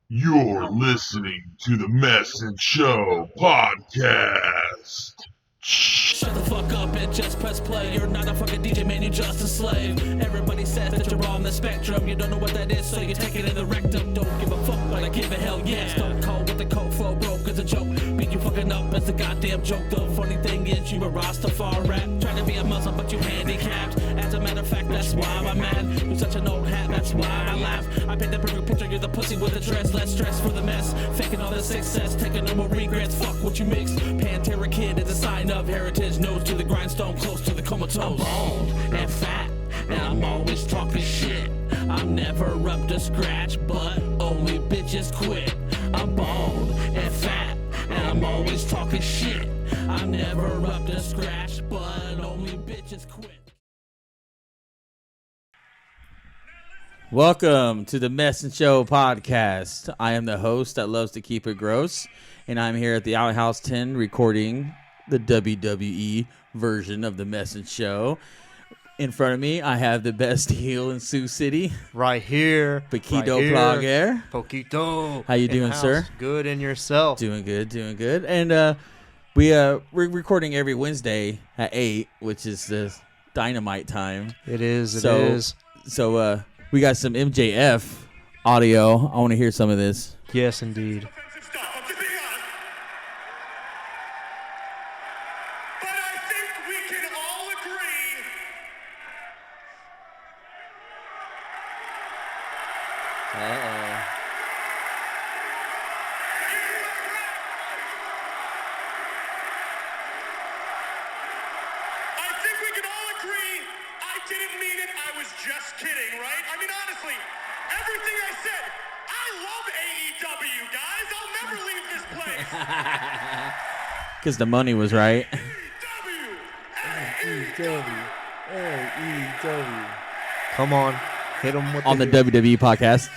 You're listening to the Mess and Show podcast. Shut the fuck up and just press play. You're not a fucking DJ, man, you're just a slave. Everybody says that you're on the spectrum. You don't know what that is, so you take it in the rectum. Don't give a fuck, but I give a hell yes. Stone cold with the cold flow, broke as a joke. Beat you fucking up as the goddamn joke. The funny thing is you a Rastafari. Trying to be a Muslim, but you handicapped. As a matter of fact, that's why I'm mad. You're such an old hat, that's why I laugh. I paint the perfect picture, you're the pussy with the dress. Less stress for the mess, faking all the success. Taking no more regrets, fuck what you mix. Pantera Kid is a sign of heritage, nose to the grindstone, close to the comatose. I'm bald and fat, and I'm always talking shit. I'm never up to scratch, but only bitches quit. I'm bald and fat, and I'm always talking shit. I'm never up to scratch, but only bitches quit. Welcome to the Mess and Show podcast. I am the host that loves to keep it gross, and I'm here at the Outhouse 10 recording the WWE version of the Mess and Show. In front of me, I have the best heel in Sioux City. Right here. Paquito right Plaguer. Poquito. How you doing, sir? Good, and yourself? Doing good, doing good. And we're recording every Wednesday at 8, which is the Dynamite time. It is. So we got some MJF audio. I want to hear some of this. Yes, indeed. But I think we can all agree I think we can all agree I didn't mean it. I was just kidding, right? I mean, honestly, everything I said, I love AEW, guys. I'll never leave this place. Because the money was right. Come on. Hit him with On the WWE podcast.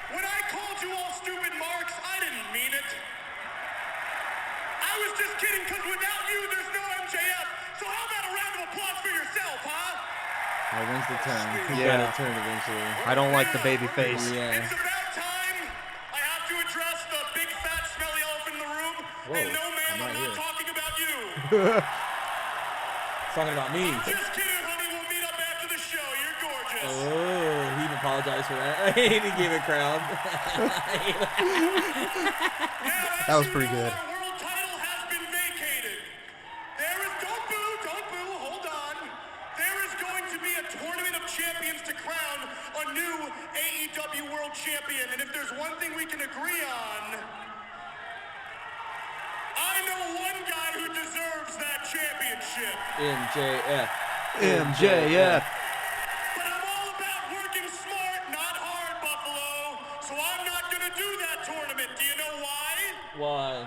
When I called you all stupid marks, I didn't mean it. I was just kidding, because without you, there's no MJF. So how about a round of applause for yourself, huh? When's the turn? He's Yeah. got to turn eventually. I don't like the baby face. Yeah. It's about time I have to address the big, fat, smelly elephant in the room. Whoa, And no, ma'am, I'm I'm right not here. talking about you. Talking about me. Just kidding, honey. We'll meet up after the show. You're gorgeous. Oh, he even apologized for that. He didn't give a crowd. Now, That was as pretty you know, good. Our world title has been vacated. There is, don't boo, hold on. There is going to be a tournament of champions to crown a new AEW World Champion. And if there's one thing we can agree on, I know one guy who deserves that championship. MJF. MJF. But I'm all about working smart, not hard, Buffalo. So I'm not going to do that tournament. Do you know why? Why?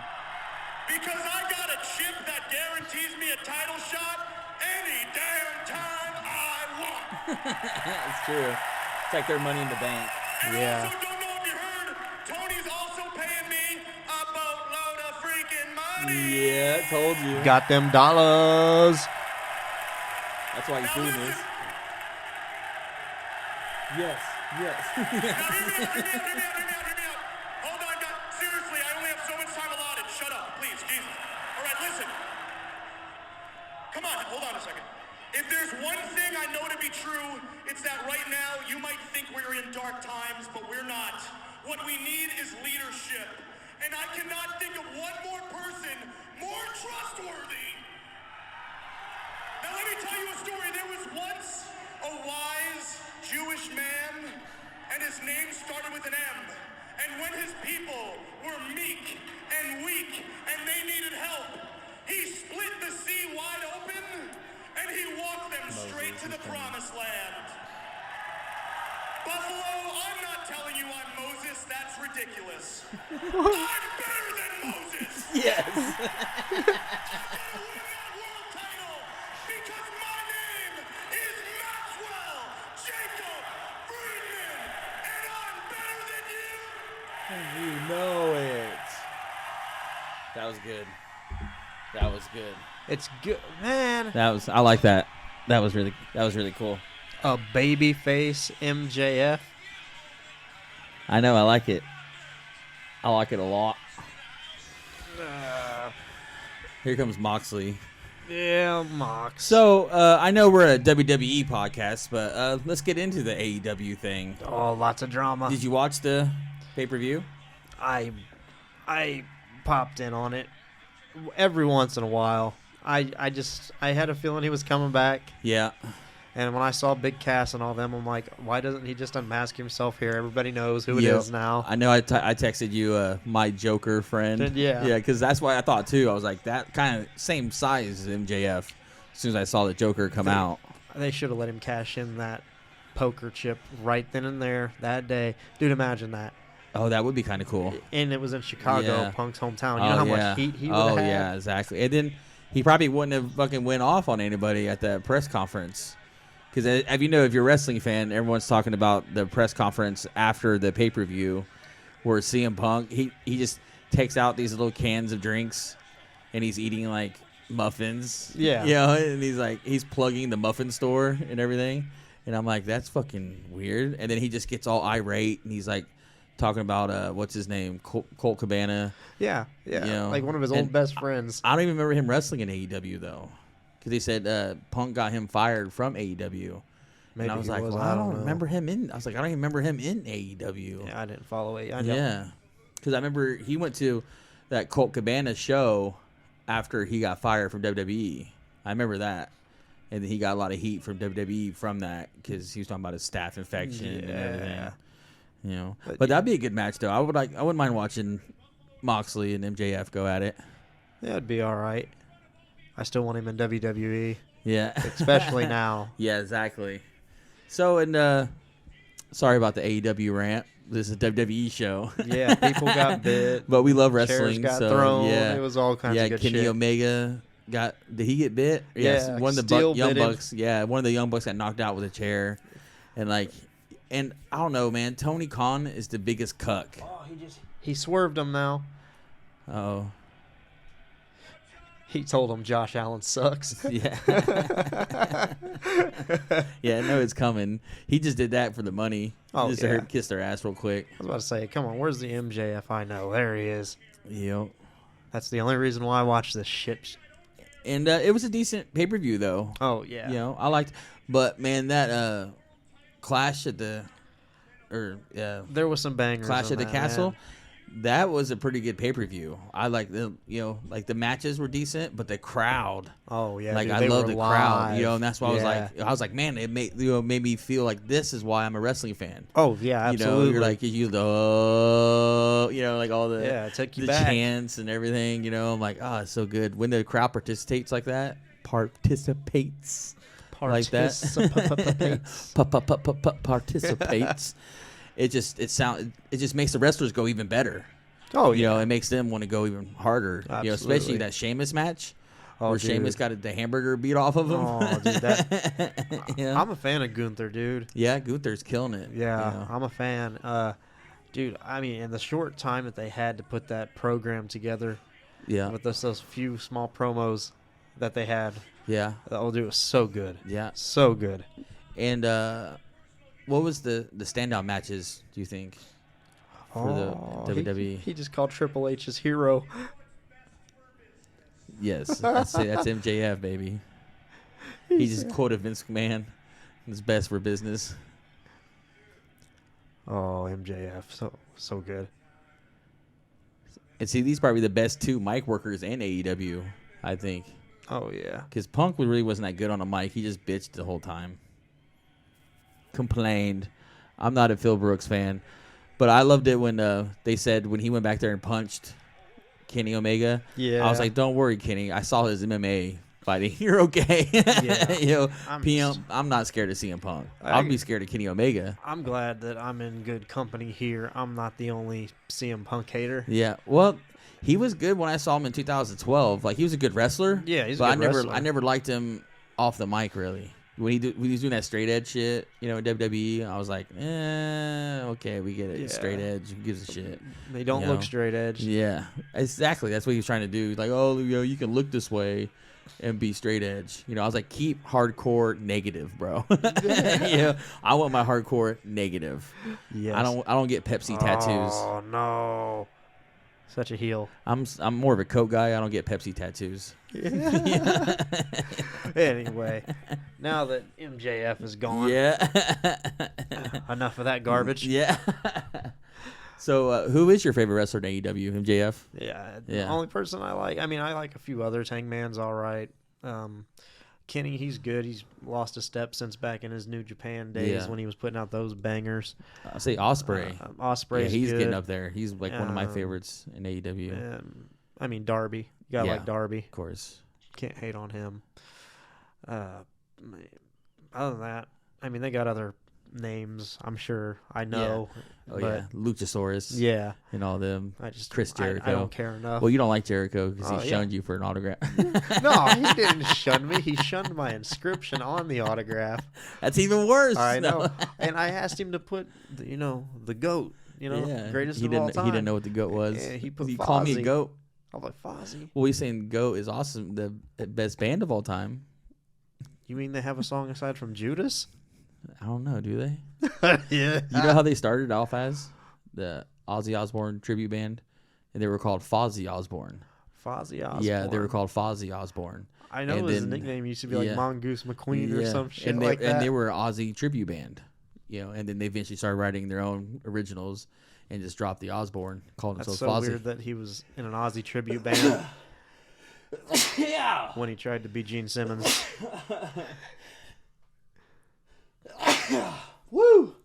Because I got a chip that guarantees me a title shot any damn time I want. It's true. It's like their money in the bank. And Yeah. also, don't know if you heard, Tony's also paying me a boatload of freaking money. Yeah, told you. Got them dollars. That's why he's doing this. Yes. Now, hear me out. Hold on, guys. Seriously, I only have so much time allotted. Shut up, please, Jesus. All right, listen. Come on, hold on a second. If there's one thing I know to be true, it's that right now you might think we're in dark times, but we're not. What we need is leadership. And I cannot think of one more person more trustworthy. Now let me tell you a story. There was once a wise Jewish man, and his name started with an M. And when his people were meek and weak and they needed help, he split the sea wide open and he walked them straight to the promised land. Buffalo, I'm not telling you I'm Moses. That's ridiculous. I'm better than Moses. Yes. I'm gonna win that world title because my name is Maxwell Jacob Friedman, and I'm better than you. You know it. That was good. That was good. It's good, man. I like that. That was really cool. A baby face MJF. I know, I like it. I like it a lot. Here comes Moxley. Yeah, Mox. So, I know we're a WWE podcast, but let's get into the AEW thing. Oh, lots of drama. Did you watch the pay-per-view? I popped in on it every once in a while. I had a feeling he was coming back, Yeah. and when I saw Big Cass and all them, I'm like, why doesn't he just unmask himself here? Everybody knows who it Yep. is now. I know I texted you my Joker friend. Yeah. Yeah, because that's what I thought, too. I was like, that kind of same size as MJF as soon as I saw the Joker come out. They should have let him cash in that poker chip right then and there that day. Dude, imagine that. Oh, that would be kind of cool. And it was in Chicago, Yeah. Punk's hometown. You know how much heat he would have had? yeah, exactly. And then he probably wouldn't have fucking went off on anybody at that press conference. Because, if you're a wrestling fan, everyone's talking about the press conference after the pay-per-view where CM Punk, he just takes out these little cans of drinks and he's eating, like, muffins. Yeah. You know, and he's plugging the muffin store and everything. And I'm like, that's fucking weird. And then he just gets all irate and he's like, talking about what's his name, Colt Cabana. Yeah. You know, Like one of his and old best friends. I don't even remember him wrestling in AEW though, because they said Punk got him fired from AEW. Maybe and I was he like, was, well, I I don't don't know. remember him in. I was like, I don't even remember him in AEW. Yeah, I didn't follow it. Yeah, because I remember he went to that Colt Cabana show after he got fired from WWE. I remember that. And then he got a lot of heat from WWE from that because he was talking about his staph infection and everything. You know, but that'd be a good match though. I wouldn't mind watching Moxley and MJF go at it. Yeah, it'd be all right. I still want him in WWE, Yeah, especially now. Yeah, exactly. So, and sorry about the AEW rant. This is a WWE show. Yeah, people got bit. But we love Chairs wrestling. got so, thrown. Yeah, It was all kinds yeah, of good Kenny shit. Omega did he get bit? Yeah, one of the Steel Young bit him. Bucks. Yeah, one of the Young Bucks got knocked out with a chair, and I don't know, man. Tony Khan is the biggest cuck. Oh, he swerved him now. Oh, He told him Josh Allen sucks. yeah. Yeah, I know it's coming. He just did that for the money. Oh, Just yeah. to her kiss their ass real quick. I was about to say, come on, where's the MJF I know? There he is. Yep. That's the only reason why I watch this shit. And it was a decent pay-per-view, though. Oh, yeah. You know, I liked. But, man, that Clash at the... There was some bangers. Clash in at the that, Castle. man. That was a pretty good pay-per-view. I like the matches were decent, but the crowd, Oh, yeah. like dude, I they love were the crowd, live. and that's why Yeah. I was like, man, it made me feel like this is why I'm a wrestling fan. Oh, yeah, absolutely. You know, you're like like all the Yeah, it took you the back. chants and everything. You know, I'm like, oh, it's so good when the crowd participates like that. Participates. Like that. Participates. It just makes the wrestlers go even better. Oh, You yeah. know, it makes them want to go even harder. You know, especially Absolutely. that Sheamus match Oh, where dude. Sheamus got the hamburger beat off of him. Oh, dude, that. Yeah. I'm a fan of Gunther, dude. Yeah, Gunther's killing it. Yeah, you know. I'm a fan. Dude, I mean, in the short time that they had to put that program together Yeah. with those few small promos that they had, Yeah. that old dude was so good. Yeah. So good. And what was the standout matches, do you think, for the WWE? He just called Triple H his hero. Yes, that's MJF, baby. He just quoted Vince McMahon. It's best for business. Oh, MJF, so good. And see, these probably the best two mic workers in AEW, I think. Oh yeah. Because Punk really wasn't that good on a mic. He just bitched the whole time. Complained. I'm not a Phil Brooks fan. But I loved it when they said when he went back there and punched Kenny Omega. Yeah. I was like, don't worry, Kenny. I saw his MMA fighting. You're okay. Yeah. You know, I'm I'm not scared of CM Punk. I'll be scared of Kenny Omega. I'm glad that I'm in good company here. I'm not the only CM Punk hater. Yeah. Well, he was good when I saw him in 2012. Like, he was a good wrestler. Yeah, he's a but good wrestler. I never liked him off the mic, really. When he was doing that straight edge shit, you know, in WWE, I was like, okay, we get it. Yeah. Straight edge, who gives a shit? They don't You look know? straight edge. Yeah, exactly. That's what he was trying to do. Like, oh, you know, you can look this way and be straight edge. You know, I was like, keep hardcore negative, bro. You know, I want my hardcore negative. Yes. I don't get Pepsi tattoos. Oh no. Such a heel. I'm more of a Coke guy. I don't get Pepsi tattoos. Anyway, now that MJF is gone, enough of that garbage. Yeah. So, who is your favorite wrestler in AEW? MJF? Yeah, Yeah. the only person I like. I mean, I like a few others. Hangman's all right. Kenny, he's good. He's lost a step since back in his New Japan days when he was putting out those bangers. I'll say Ospreay. Ospreay's he's good. getting up there. He's like one of my favorites in AEW. I mean, Darby. You gotta like Darby. Of course. Can't hate on him. Other than that, I mean, they got other names. I'm sure I know. But Luchasaurus. Yeah, and all them. Chris Jericho. I don't care enough. Well, you don't like Jericho because he shunned you for an autograph. No, he didn't shun me. He shunned my inscription on the autograph. That's even worse. I know. And I asked him to put, the goat. Greatest of all time. He didn't know what the goat was. Yeah, he put He called me a goat. I was like, Fozzy. Well, he's saying goat is awesome, the best band of all time. You mean they have a song aside from Judas? I don't know. Do they? Yeah. You know how they started off as the Ozzy Osbourne tribute band, and they were called Fozzy Osbourne. Fozzy Osbourne. Yeah, they were called Fozzy Osbourne. I know his nickname used to be like Mongoose McQueen or some shit like that. And they were an Ozzy tribute band, and then they eventually started writing their own originals and just dropped the Osbourne, called himself That's so Fozzy. weird that he was in an Ozzy tribute band. Yeah. When he tried to be Gene Simmons. Woo!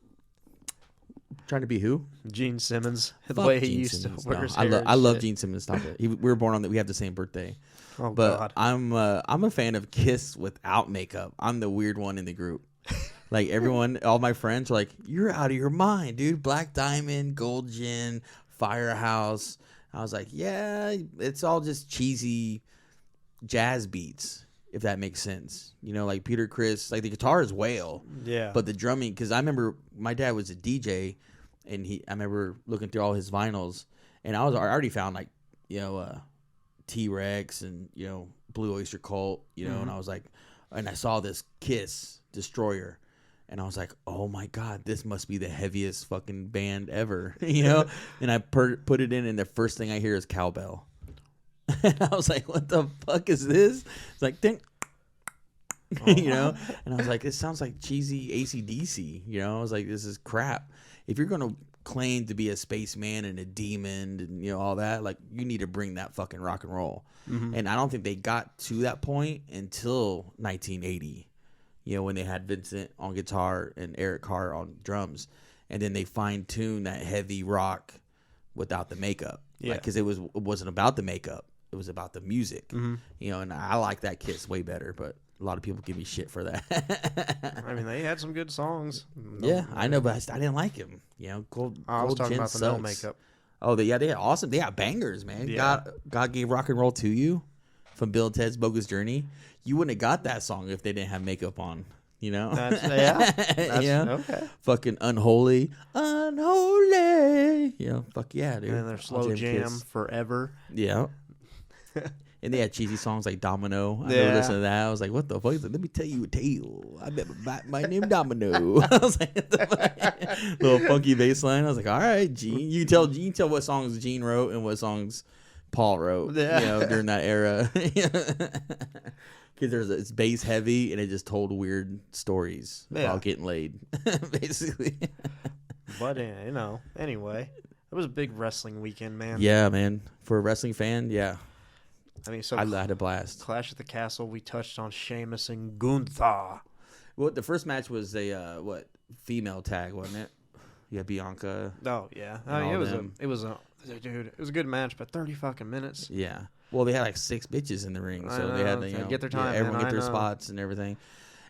Trying to be who? Gene Simmons. The Fuck way he Gene used Simmons. to wear No, his hair. I love Gene Simmons. Stop it. We were born on that. We have the same birthday. Oh But God. I'm a fan of Kiss without makeup. I'm the weird one in the group. Like everyone, all my friends are like, "You're out of your mind, dude." Black Diamond, Gold Gin, Firehouse. I was like, "Yeah, it's all just cheesy jazz beats, if that makes sense." Like Peter Criss, like the guitar is Whale, Yeah. but the drumming. Because I remember my dad was a DJ, and I remember looking through all his vinyls, and I already found like T-Rex and Blue Oyster Cult, and I was like, and I saw this Kiss Destroyer. And I was like, oh, my God, this must be the heaviest fucking band ever, And I put it in, and the first thing I hear is cowbell. And I was like, what the fuck is this? It's like, ding. And I was like, this sounds like cheesy AC/DC. I was like, this is crap. If you're going to claim to be a spaceman and a demon and, all that, like, you need to bring that fucking rock and roll. Mm-hmm. And I don't think they got to that point until 1980. When they had Vincent on guitar and Eric Carr on drums, and then they fine-tuned that heavy rock without the makeup. Yeah, because it wasn't about the makeup; it was about the music. Mm-hmm. And I like that Kiss way better, but a lot of people give me shit for that. I mean, they had some good songs. Yeah, I know, but I didn't like him. I was talking about the no makeup. Oh, they had awesome. They got bangers, man. Yeah. God gave rock and roll to you. From Bill and Ted's Bogus Journey, you wouldn't have got that song if they didn't have makeup on, That's okay. Fucking unholy, fuck yeah, dude. And then their slow jam Kiss. Forever. Yeah. And they had cheesy songs like Domino. I never listened to that. I was like, what the fuck? He's like, let me tell you a tale. I met my name Domino. I was like, little funky bass line. I was like, all right, Gene. You can tell what songs Gene wrote and what songs Paul wrote, during that era. Because it's bass heavy and it just told weird stories about getting laid, basically. But anyway, it was a big wrestling weekend, man. Yeah, man. For a wrestling fan, yeah. I mean, so I had a blast. Clash at the Castle. We touched on Sheamus and Gunther. Well, the first match was a female tag, wasn't it? Yeah, Bianca. Oh yeah, it was a good match, but 30 fucking minutes. Yeah. Well, they had like 6 bitches in the ring, so they had to get their time. Everyone get their spots and everything.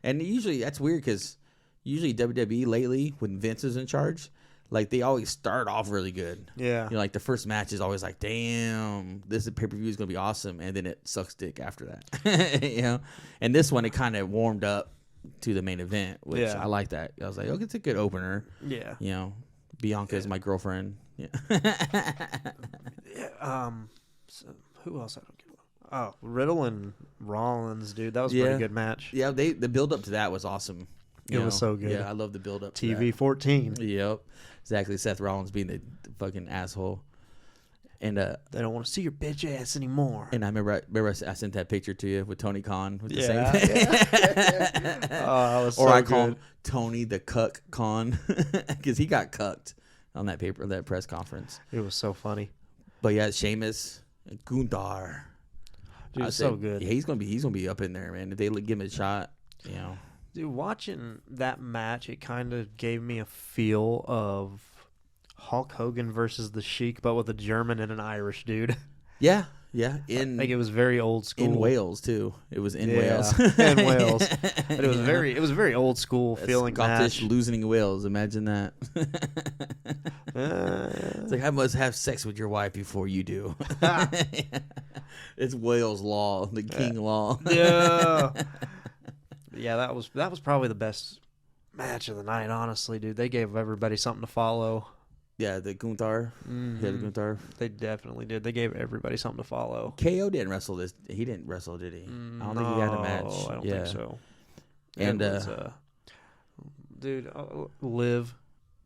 And usually that's weird because usually WWE lately, when Vince is in charge, like they always start off really good. Yeah. Like the first match is always like, damn, this pay-per-view is gonna be awesome, and then it sucks dick after that. And this one it kind of warmed up to the main event, which I like that. I was like, okay, it's a good opener. Yeah. Bianca is my girlfriend. Yeah. So who else I don't get? Oh, Riddle and Rollins, dude. That was a pretty good match. Yeah, the build up to that was awesome. It was so good. Yeah, I love the build up to TV 14. Yep. Exactly. Seth Rollins being the fucking asshole. And they don't want to see your bitch ass anymore. And I remember I sent that picture to you with Tony Khan with the Yeah, same thing. Oh, that was Or so I call him good. Tony the Cuck Khan because he got cucked on that press conference. It was so funny. But yeah, Sheamus, and Gunther. Dude, I so said, good. Yeah, he's gonna be up in there, man. If they give him a shot, you know. Dude, watching that match, it kind of gave me a feel of Hulk Hogan versus the Sheik, but with a German and an Irish dude. Yeah. Like it was very old school. In Wales too. It was in Wales. In Wales. But it was very old school feeling Scottish match. losing Wales. Imagine that. It's like I must have sex with your wife before you do. It's Wales law, the king law. Yeah. Yeah, that was probably the best match of the night, honestly, dude. They gave everybody something to follow. Yeah, the Gunther. Mm-hmm. Yeah, the Gunther. They definitely did. They gave everybody something to follow. KO didn't wrestle this. He didn't wrestle, did he? I don't think he had a match. I don't think so. And it was, dude, Liv.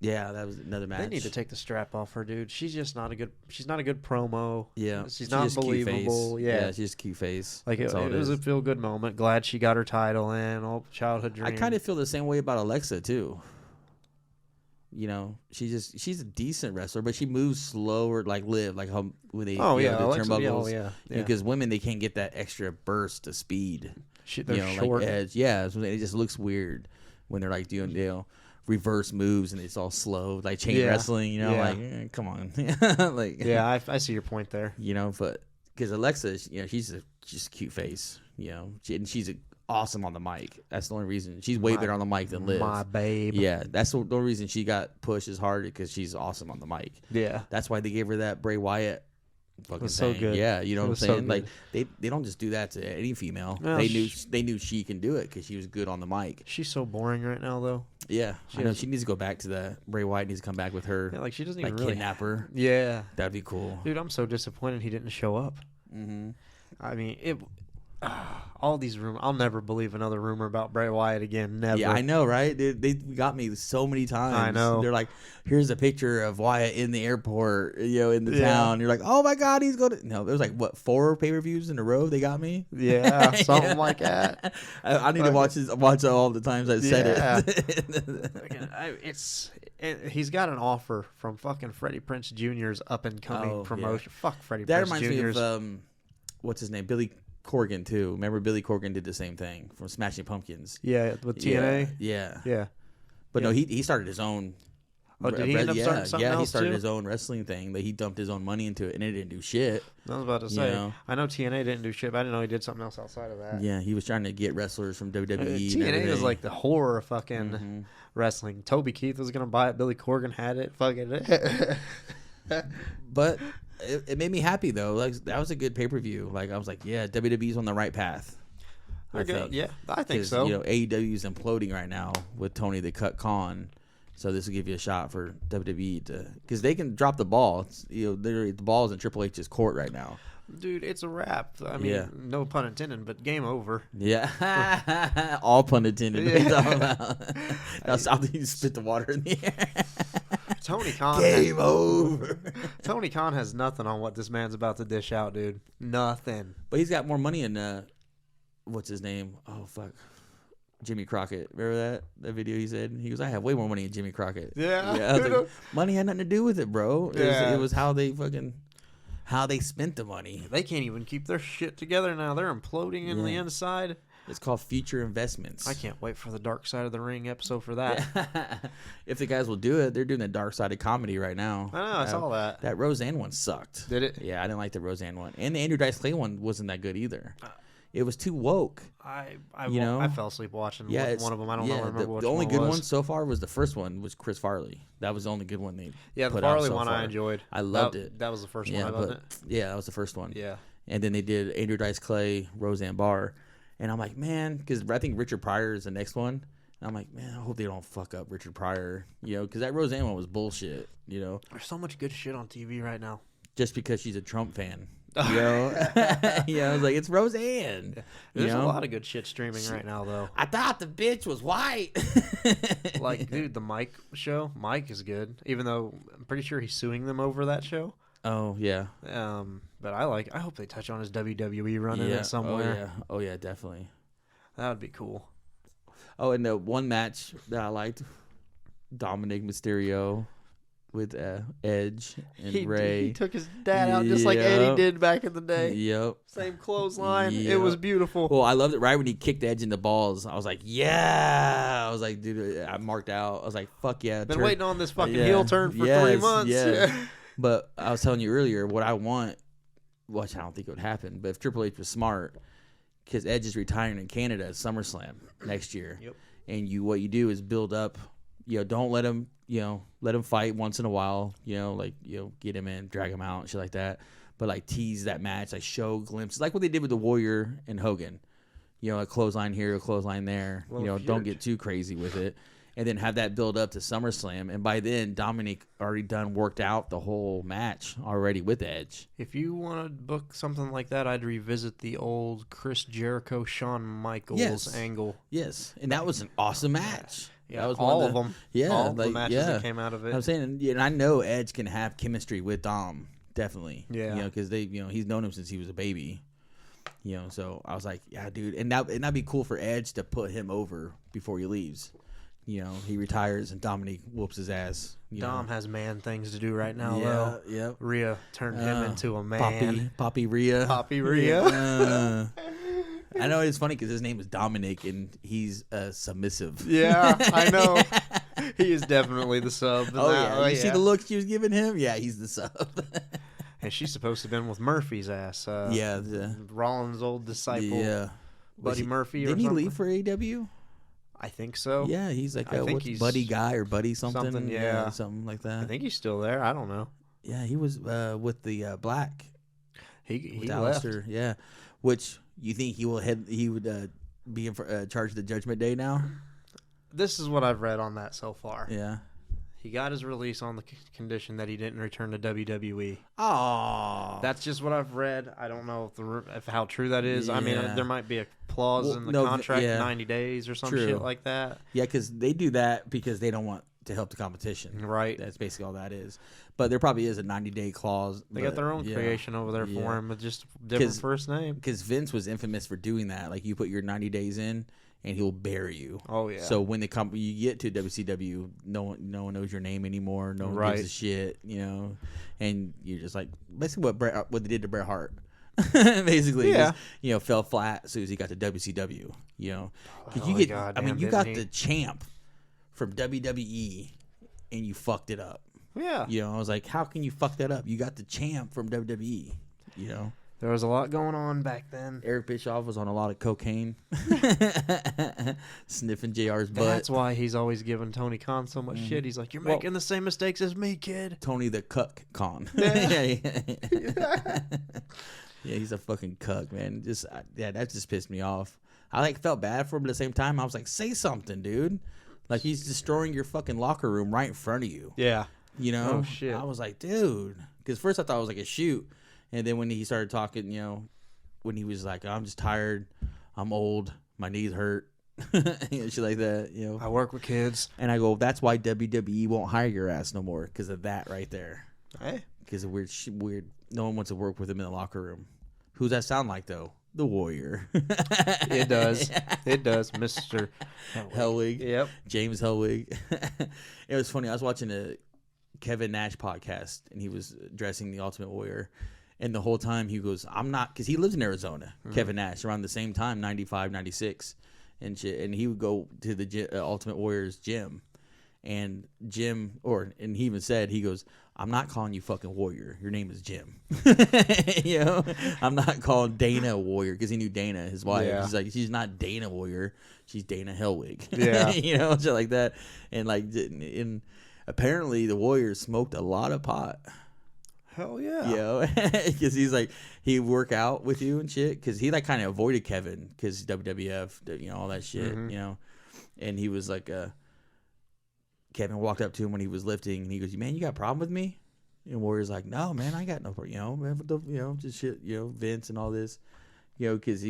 Yeah, that was another match. They need to take the strap off her, dude. She's just not a good. She's not a good promo. Yeah, she's not just cute believable. face. Yeah, she's just cute face. like it was a feel good moment. Glad she got her title in. All childhood dream. I kind of feel the same way about Alexa too. You know, she's a decent wrestler, but she moves slower, like Liv, like how when they the turnbuckles. Yeah. Because women they can't get that extra burst of speed. They're short. Like Edge. Yeah, so it just looks weird when they're like doing reverse moves and it's all slow, like chain wrestling. You know, like come on, like I see your point there. You know, but because Alexa, she's just a cute face. You know, and she's awesome on the mic. That's the only reason she's way better on the mic than Liv. My babe. Yeah, that's the only reason she got pushed as hard because she's awesome on the mic. Yeah, that's why they gave her that Bray Wyatt fucking so thing. good. Yeah, you know what I'm saying? So like they don't just do that to any female. No, they knew she can do it because she was good on the mic. She's so boring right now, though. Yeah, I know she needs to go back to that. Bray Wyatt needs to come back with her. Yeah, like she doesn't like even really kidnap her. Yeah, that'd be cool. Dude, I'm so disappointed he didn't show up. Mm-hmm. I mean, all these rumors. I'll never believe another rumor about Bray Wyatt again. Never. Yeah, I know, right? They got me so many times. I know. They're like, here's a picture of Wyatt in the airport, in the town. You're like, oh my God, he's going to. No, there was like, what, 4 pay-per-views in a row they got me? Yeah, something like that. I need to watch all the times I said it. He's got an offer from fucking Freddie Prinze Jr.'s up-and-coming promotion. Yeah. Fuck Freddie That Prinze reminds Jr.'s. me of, what's his name? Billy Corgan, too. Remember Billy Corgan did the same thing from Smashing Pumpkins? Yeah, with TNA? Yeah. But no, he started his own. Oh, did he end up starting something else, he started too? his own wrestling thing. But he dumped his own money into it, and it didn't do shit. I was about to say. I know TNA didn't do shit, but I didn't know he did something else outside of that. Yeah, he was trying to get wrestlers from WWE. TNA was like the horror of fucking wrestling. Toby Keith was going to buy it. Billy Corgan had it. Fucking. But it made me happy, though. Like that was a good pay-per-view. Like I was like, yeah, WWE's on the right path. I think. Yeah, I think so. AEW is imploding right now with Tony the Cut Khan. So this will give you a shot for WWE because they can drop the ball. It's, the ball's in Triple H's court right now. Dude, it's a wrap. I mean, no pun intended, but game over. Yeah, all pun intended. What are you talking about? That's after you spit the water in the air. Tony Khan. Game over. Tony Khan has nothing on what this man's about to dish out, dude. Nothing. But he's got more money in what's his name? Oh fuck. Jimmy Crockett. Remember that video he said? He goes, I have way more money than Jimmy Crockett. Yeah. I was like, money had nothing to do with it, bro. It was how they spent the money. They can't even keep their shit together now. They're imploding in the inside. It's called future investments. I can't wait for the Dark Side of the Ring episode for that. If the guys will do it, they're doing the Dark Side of comedy right now. I know, I saw that. That Roseanne one sucked. Did it? Yeah, I didn't like the Roseanne one. And the Andrew Dice Clay one wasn't that good either. It was too woke. I fell asleep watching one of them. I don't remember which the only one good was. one so far was the first one, was Chris Farley. That was the only good one they the put Farley out so one far. I enjoyed. I loved it. That was the first one, wasn't it? Yeah, that was the first one. Yeah. And then they did Andrew Dice Clay, Roseanne Barr. And I'm like, man, because I think Richard Pryor is the next one. And I'm like, man, I hope they don't fuck up Richard Pryor, because that Roseanne one was bullshit, There's so much good shit on TV right now. Just because she's a Trump fan. I was like, it's Roseanne. There's a lot of good shit streaming right now, though. I thought the bitch was white. Like, dude, the Mike show, Mike is good. Even though I'm pretty sure he's suing them over that show. Oh yeah. But I hope they touch on his WWE run in Yeah. it somewhere. Oh yeah. Oh yeah. Definitely. That would be cool. Oh, and the one match that I liked, Dominic Mysterio with Edge and Ray. He took his dad out just like Eddie Yep. did back in the day. Yep. Same clothesline. It Yep. was beautiful. Well, I loved it right when he kicked Edge in the balls. I was like, yeah. I was like, dude, I marked out. I was like, fuck yeah. Been waiting on this fucking heel turn for 3 months. Yeah. But I was telling you earlier, what I want, which I don't think it would happen, but if Triple H was smart, because Edge is retiring in Canada at SummerSlam next year. Yep. And what you do is build up, don't let him, let him fight once in a while, get him in, drag him out, and shit like that. But like tease that match, like show glimpses, like what they did with the Warrior and Hogan. A clothesline here, a clothesline there. Don't get too crazy with it. And then have that build up to SummerSlam. And by then, Dominic already worked out the whole match already with Edge. If you want to book something like that, I'd revisit the old Chris Jericho, Shawn Michaels angle. Yes. And that was an awesome match. Yeah, that was all of them. Yeah. All the matches that came out of it. I'm saying, and I know Edge can have chemistry with Dom. Definitely. Yeah. Because he's known him since he was a baby. So I was like, yeah, dude. And that'd be cool for Edge to put him over before he leaves. He retires and Dominic whoops his ass. Dom has man things to do right now, though. Yep. Rhea turned him into a man. Poppy Rhea. Poppy Rhea. I know it's funny because his name is Dominic and he's submissive. Yeah, I know. He is definitely the sub. You see the look she was giving him? Yeah, he's the sub. And she's supposed to have been with Murphy's ass. Rollins' old disciple. Yeah. Buddy Murphy or something. something. Didn't he leave for AW? I think so. Yeah, he's like he's Buddy Guy or Buddy something. Something like that. I think he's still there. I don't know. Yeah, he was with the Black. He with left. Alistair, yeah. Which you think he would be in charge of the Judgment Day now? This is what I've read on that so far. Yeah. He got his release on the condition that he didn't return to WWE. Oh, that's just what I've read. I don't know if how true that is. I mean, there might be a clause in the contract, 90 days or some shit like that. Yeah, because they do that because they don't want to help the competition. Right. That's basically all that is. But there probably is a 90-day clause. They got their own creation over there for him with just different first name. Because Vince was infamous for doing that. Like, you put your 90 days in, and he'll bury you. Oh yeah. So when you get to WCW, no one knows your name anymore. No one gives a shit, and you're just like basically what they did to Bret Hart. Basically, fell flat as soon as he got to WCW. Because you got the champ from WWE, and you fucked it up. Yeah. I was like, how can you fuck that up? You got the champ from WWE. There was a lot going on back then. Eric Bischoff was on a lot of cocaine, sniffing JR's butt. That's why he's always giving Tony Khan so much shit. He's like, you're making the same mistakes as me, kid. Tony the Cuck Khan. Yeah, he's a fucking cuck, man. That just pissed me off. I felt bad for him, but at the same time, I was like, say something, dude. Like, he's destroying your fucking locker room right in front of you. Yeah. Oh, shit. I was like, dude. Because first I thought it was like a shoot. And then when he started talking, when he was like, I'm just tired. I'm old. My knees hurt. Shit like that, I work with kids. And I go, that's why WWE won't hire your ass no more. Because of that right there. Hey. Because of weird. No one wants to work with him in the locker room. Who's that sound like, though? The Warrior. It does. It does, Mr. Hellwig. Yep. James Hellwig. It was funny. I was watching a Kevin Nash podcast, and he was addressing the Ultimate Warrior. And the whole time he goes, I'm not, because he lives in Arizona, Kevin Nash, around the same time, 95, 96, and shit. And he would go to the Ultimate Warrior's gym. And Jim, and he even said, he goes, I'm not calling you fucking Warrior. Your name is Jim. I'm not calling Dana Warrior, because he knew Dana, his wife. Yeah. He's like, she's not Dana Warrior. She's Dana Hellwig. Yeah. Shit like that. And apparently the Warrior smoked a lot of pot. Hell yeah. Because he's like, he'd work out with you and shit. Because he kind of avoided Kevin because WWF, all that shit, And he was like, Kevin walked up to him when he was lifting, and he goes, man, you got a problem with me? And Warrior's like, no, man, I got no problem, just shit, Vince and all this, because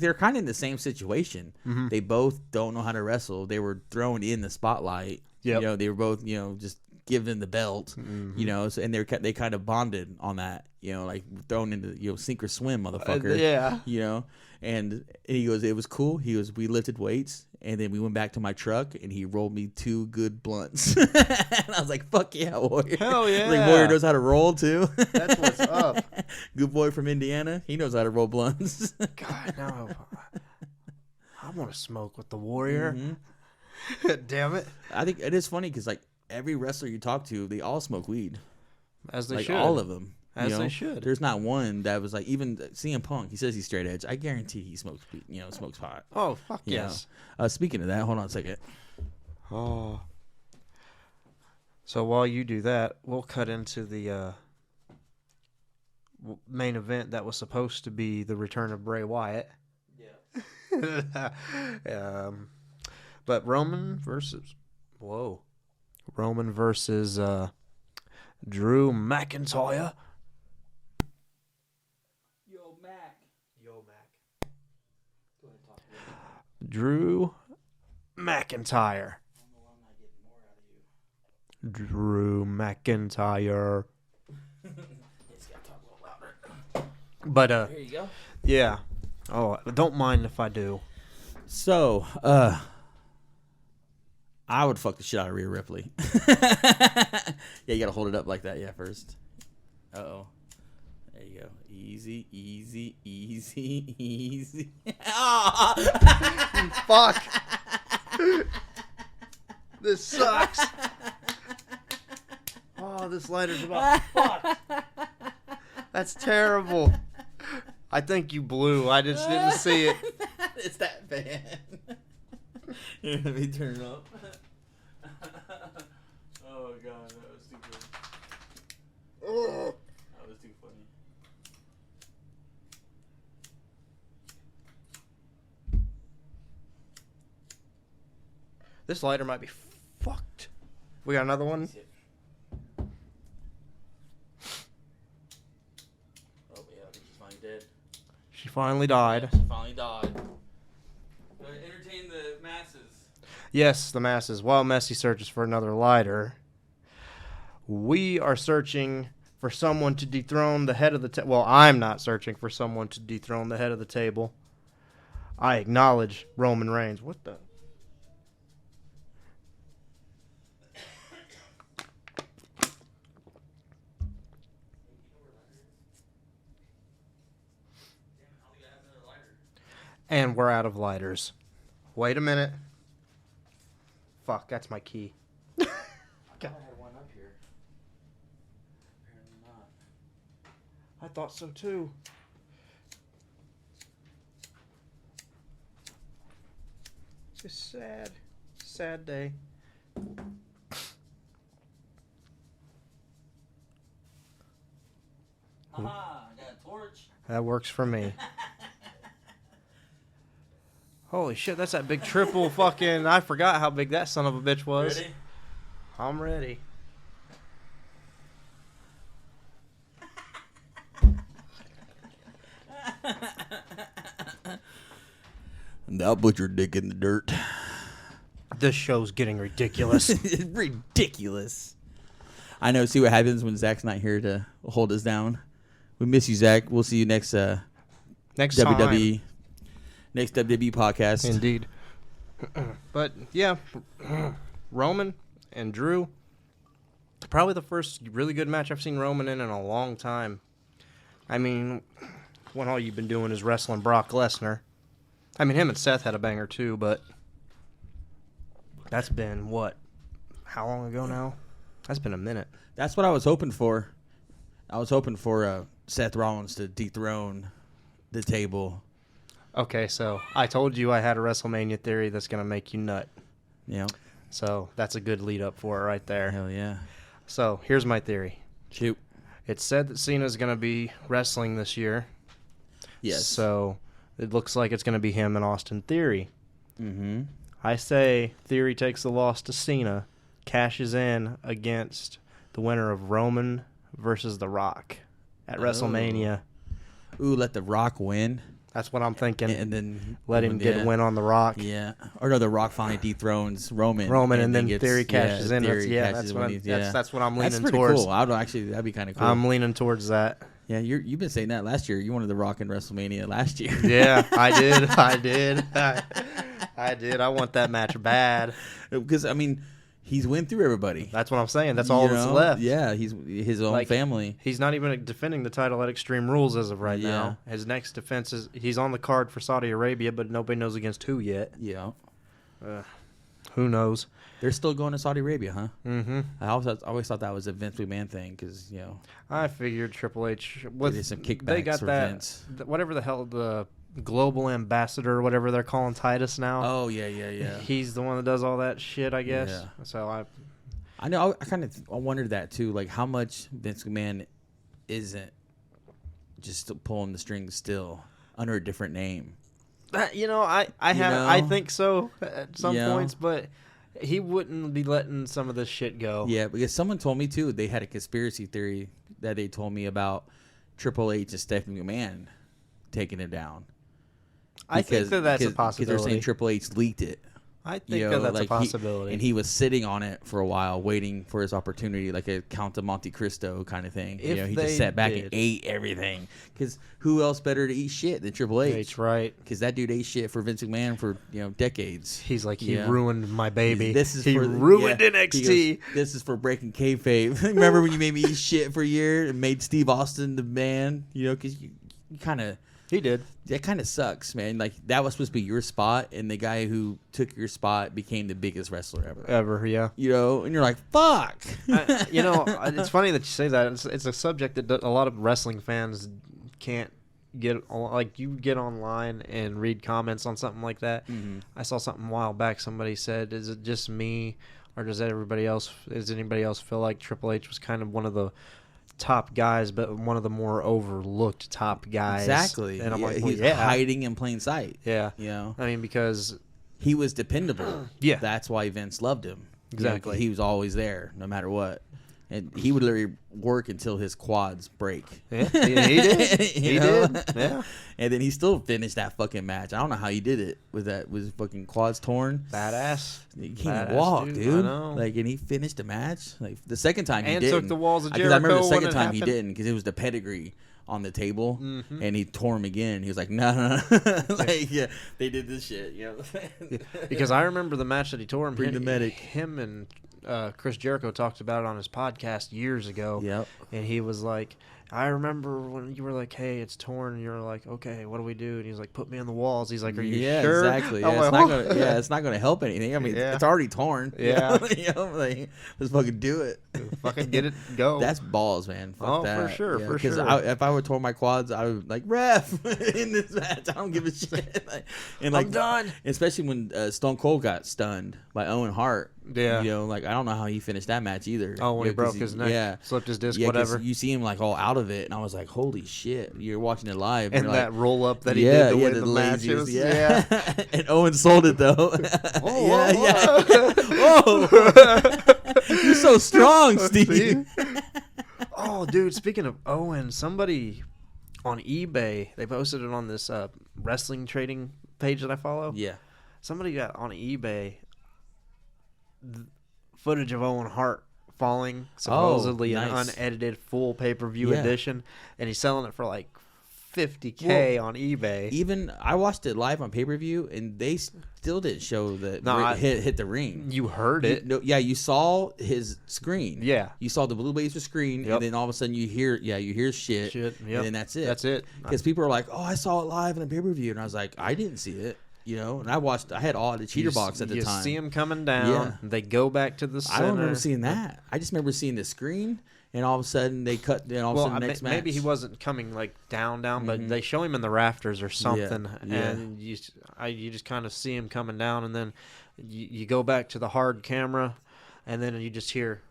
they're kind of in the same situation. They both don't know how to wrestle. They were thrown in the spotlight. Yep. They were both, just give him the belt, you know, so, and they kind of bonded on that, you know, like thrown into, you know, sink or swim, motherfucker. Yeah. You know, and he goes, it was cool. He goes, we lifted weights, and then we went back to my truck, and he rolled me 2 good blunts. And I was like, fuck yeah, Warrior. Hell yeah. Like, Warrior knows how to roll, too. That's what's up. Good boy from Indiana. He knows how to roll blunts. God, no. I want to smoke with the Warrior. Damn it. I think it is funny because, like, every wrestler you talk to, they all smoke weed. As they like, should. all of them. As you know? they should. There's not one that was like, even CM Punk, he says he's straight edge. I guarantee he smokes, smokes pot. Oh, fuck You yes. know? Speaking of that, hold on a second. Oh. So while you do that, we'll cut into the main event that was supposed to be the return of Bray Wyatt. Yeah. But Roman versus Drew McIntyre. Yo, Mac. Drew McIntyre. Drew McIntyre. But There you go. yeah. Oh, don't mind if I do. So, I would fuck the shit out of Rhea Ripley. Yeah, you gotta hold it up like that. Yeah, first. Uh-oh. There you go. Easy, easy, easy, easy. Fuck. This sucks. Oh, this lighter's about fuck. That's terrible. I think you blew. I just didn't see it. It's that bad. Here, let me turn it up. Oh god, that was too good. That was too funny. This lighter might be fucked. We got another one? Oh yeah, I think she's finally dead. She finally died. She finally died. Entertain the masses. Yes, the masses. While Messi searches for another lighter, we are searching for someone to dethrone the head of the table. Well, I'm not searching for someone to dethrone the head of the table. I acknowledge Roman Reigns. What the? And we're out of lighters. Wait a minute. Fuck, that's my key. I had one up here. Apparently not. I thought so too. It's sad. Sad day. Aha, I got a torch. That works for me. Holy shit, that's that big triple fucking... I forgot how big that son of a bitch was. Ready? I'm ready. I'll put your dick in the dirt. This show's getting ridiculous. It's ridiculous. I know. See what happens when Zach's not here to hold us down. We miss you, Zach. We'll see you next Next WWE. time. Next WWE podcast. Indeed. But, yeah. Roman and Drew. Probably the first really good match I've seen Roman in a long time. I mean, when all you've been doing is wrestling Brock Lesnar. I mean, him and Seth had a banger too, but that's been, what, how long ago now? That's been a minute. That's what I was hoping for. I was hoping for Seth Rollins to dethrone the table. Okay, so I told you I had a WrestleMania theory that's going to make you nut. Yeah. So that's a good lead up for it right there. Hell yeah. So here's my theory. Shoot. It's said that Cena's going to be wrestling this year. Yes. So it looks like it's going to be him and Austin Theory. Mm-hmm. I say Theory takes the loss to Cena, cashes in against the winner of Roman versus The Rock at WrestleMania. Ooh, let The Rock win. That's what I'm thinking. And then let him get a win on The Rock. Yeah. Or no, The Rock finally dethrones Roman. And then Theory cashes in. That's what I'm leaning That's pretty towards. cool. That'd be kind of cool. I'm leaning towards that. Yeah, you've been saying that last year. You wanted The Rock in WrestleMania last year. Yeah, I did. I did. I want that match bad. Because, I mean, he's went through everybody. That's what I'm saying. That's all that's left. Yeah, he's his own family. He's not even defending the title at Extreme Rules as of right now. His next defense is he's on the card for Saudi Arabia, but nobody knows against who yet. Yeah. Who knows? They're still going to Saudi Arabia, huh? Mm-hmm. I always thought that was a Vince McMahon thing because, I figured Triple H did some kickbacks they got for that Vince. Whatever the hell the global ambassador or whatever they're calling Titus now. Oh yeah. He's the one that does all that shit, I guess. Yeah. So I know. I wondered that too. Like how much Vince McMahon isn't just pulling the strings still under a different name. I think so at some points, but he wouldn't be letting some of this shit go. Yeah, because someone told me too. They had a conspiracy theory that they told me about Triple H and Stephanie McMahon taking it down. I think that's a possibility. Because they're saying Triple H leaked it. I think that's a possibility. And he was sitting on it for a while, waiting for his opportunity, like a Count of Monte Cristo kind of thing. He just sat back and ate everything. Because who else better to eat shit than Triple H? That's right. Because that dude ate shit for Vince McMahon for decades. He's like, he ruined my baby. He ruined NXT. Goes, this is for breaking kayfabe. Remember when you made me eat shit for a year and made Steve Austin the man? Because you kind of... He did. That kind of sucks, man. Like, that was supposed to be your spot, and the guy who took your spot became the biggest wrestler ever. Yeah. And you're like, fuck. It's funny that you say that. It's a subject that a lot of wrestling fans can't get. Like, you get online and read comments on something like that. Mm-hmm. I saw something a while back. Somebody said, is it just me, or does anybody else feel like Triple H was kind of one of the top guys, but one of the more overlooked top guys? Exactly. And I'm like, he's hiding in plain sight. Yeah. I mean, because he was dependable. Yeah. That's why Vince loved him. Exactly. He was always there, no matter what. And he would literally work until his quads break. Yeah, he did. He did. Yeah. And then he still finished that fucking match. I don't know how he did it with his fucking quads torn. Badass. He can't even walk, dude. I know. And he finished the match. Like the second time he and didn't. took the walls of Jericho. I remember the second when time he happened. didn't because it was the pedigree on the table, Mm-hmm. and he tore him again. He was like, no. They did this shit. Because I remember the match that he tore him. Bring the medic. Him and Chris Jericho talked about it on his podcast years ago. Yep. And he was like, I remember when you were like, hey, it's torn. And you were like, okay, what do we do? And he's like, put me on the walls. He's like, are you sure? Exactly. Yeah, it's not gonna help anything. I mean, it's already torn. Yeah. Let's fucking do it. Fucking get it, go. That's balls, man. Fuck that. For sure. Because if I would tore my quads, I would like, ref in this match. I don't give a shit. I'm done. Especially when Stone Cold got stunned by Owen Hart. Yeah. I don't know how he finished that match either. Oh, when he broke his neck, slipped his disc, whatever. You see him like all out of it, and I was like, holy shit. You're watching it live. And that like, roll up that he did to win the match. Yeah. And Owen sold it, though. Whoa. You're so strong, Steve. Oh, dude, speaking of Owen, somebody on eBay, they posted it on this wrestling trading page that I follow. Yeah. Somebody got on eBay footage of Owen Hart falling, supposedly an unedited full pay-per-view edition, and he's selling it for like $50K on eBay. Even I watched it live on pay-per-view, and they still didn't show that hit the ring. You heard it. You saw his screen. Yeah. You saw the blue laser screen, and then all of a sudden you hear shit. Yep. And then that's it. That's it. Because people are like, oh, I saw it live on a pay-per-view, and I was like, I didn't see it. And I had all the cheater box at the time. You see him coming down. They go back to the center. I don't remember seeing that. I just remember seeing the screen, and all of a sudden they cut. And all of a sudden, next match. Maybe he wasn't coming like down, but they show him in the rafters or something, and you just kind of see him coming down, and then you go back to the hard camera, and then you just hear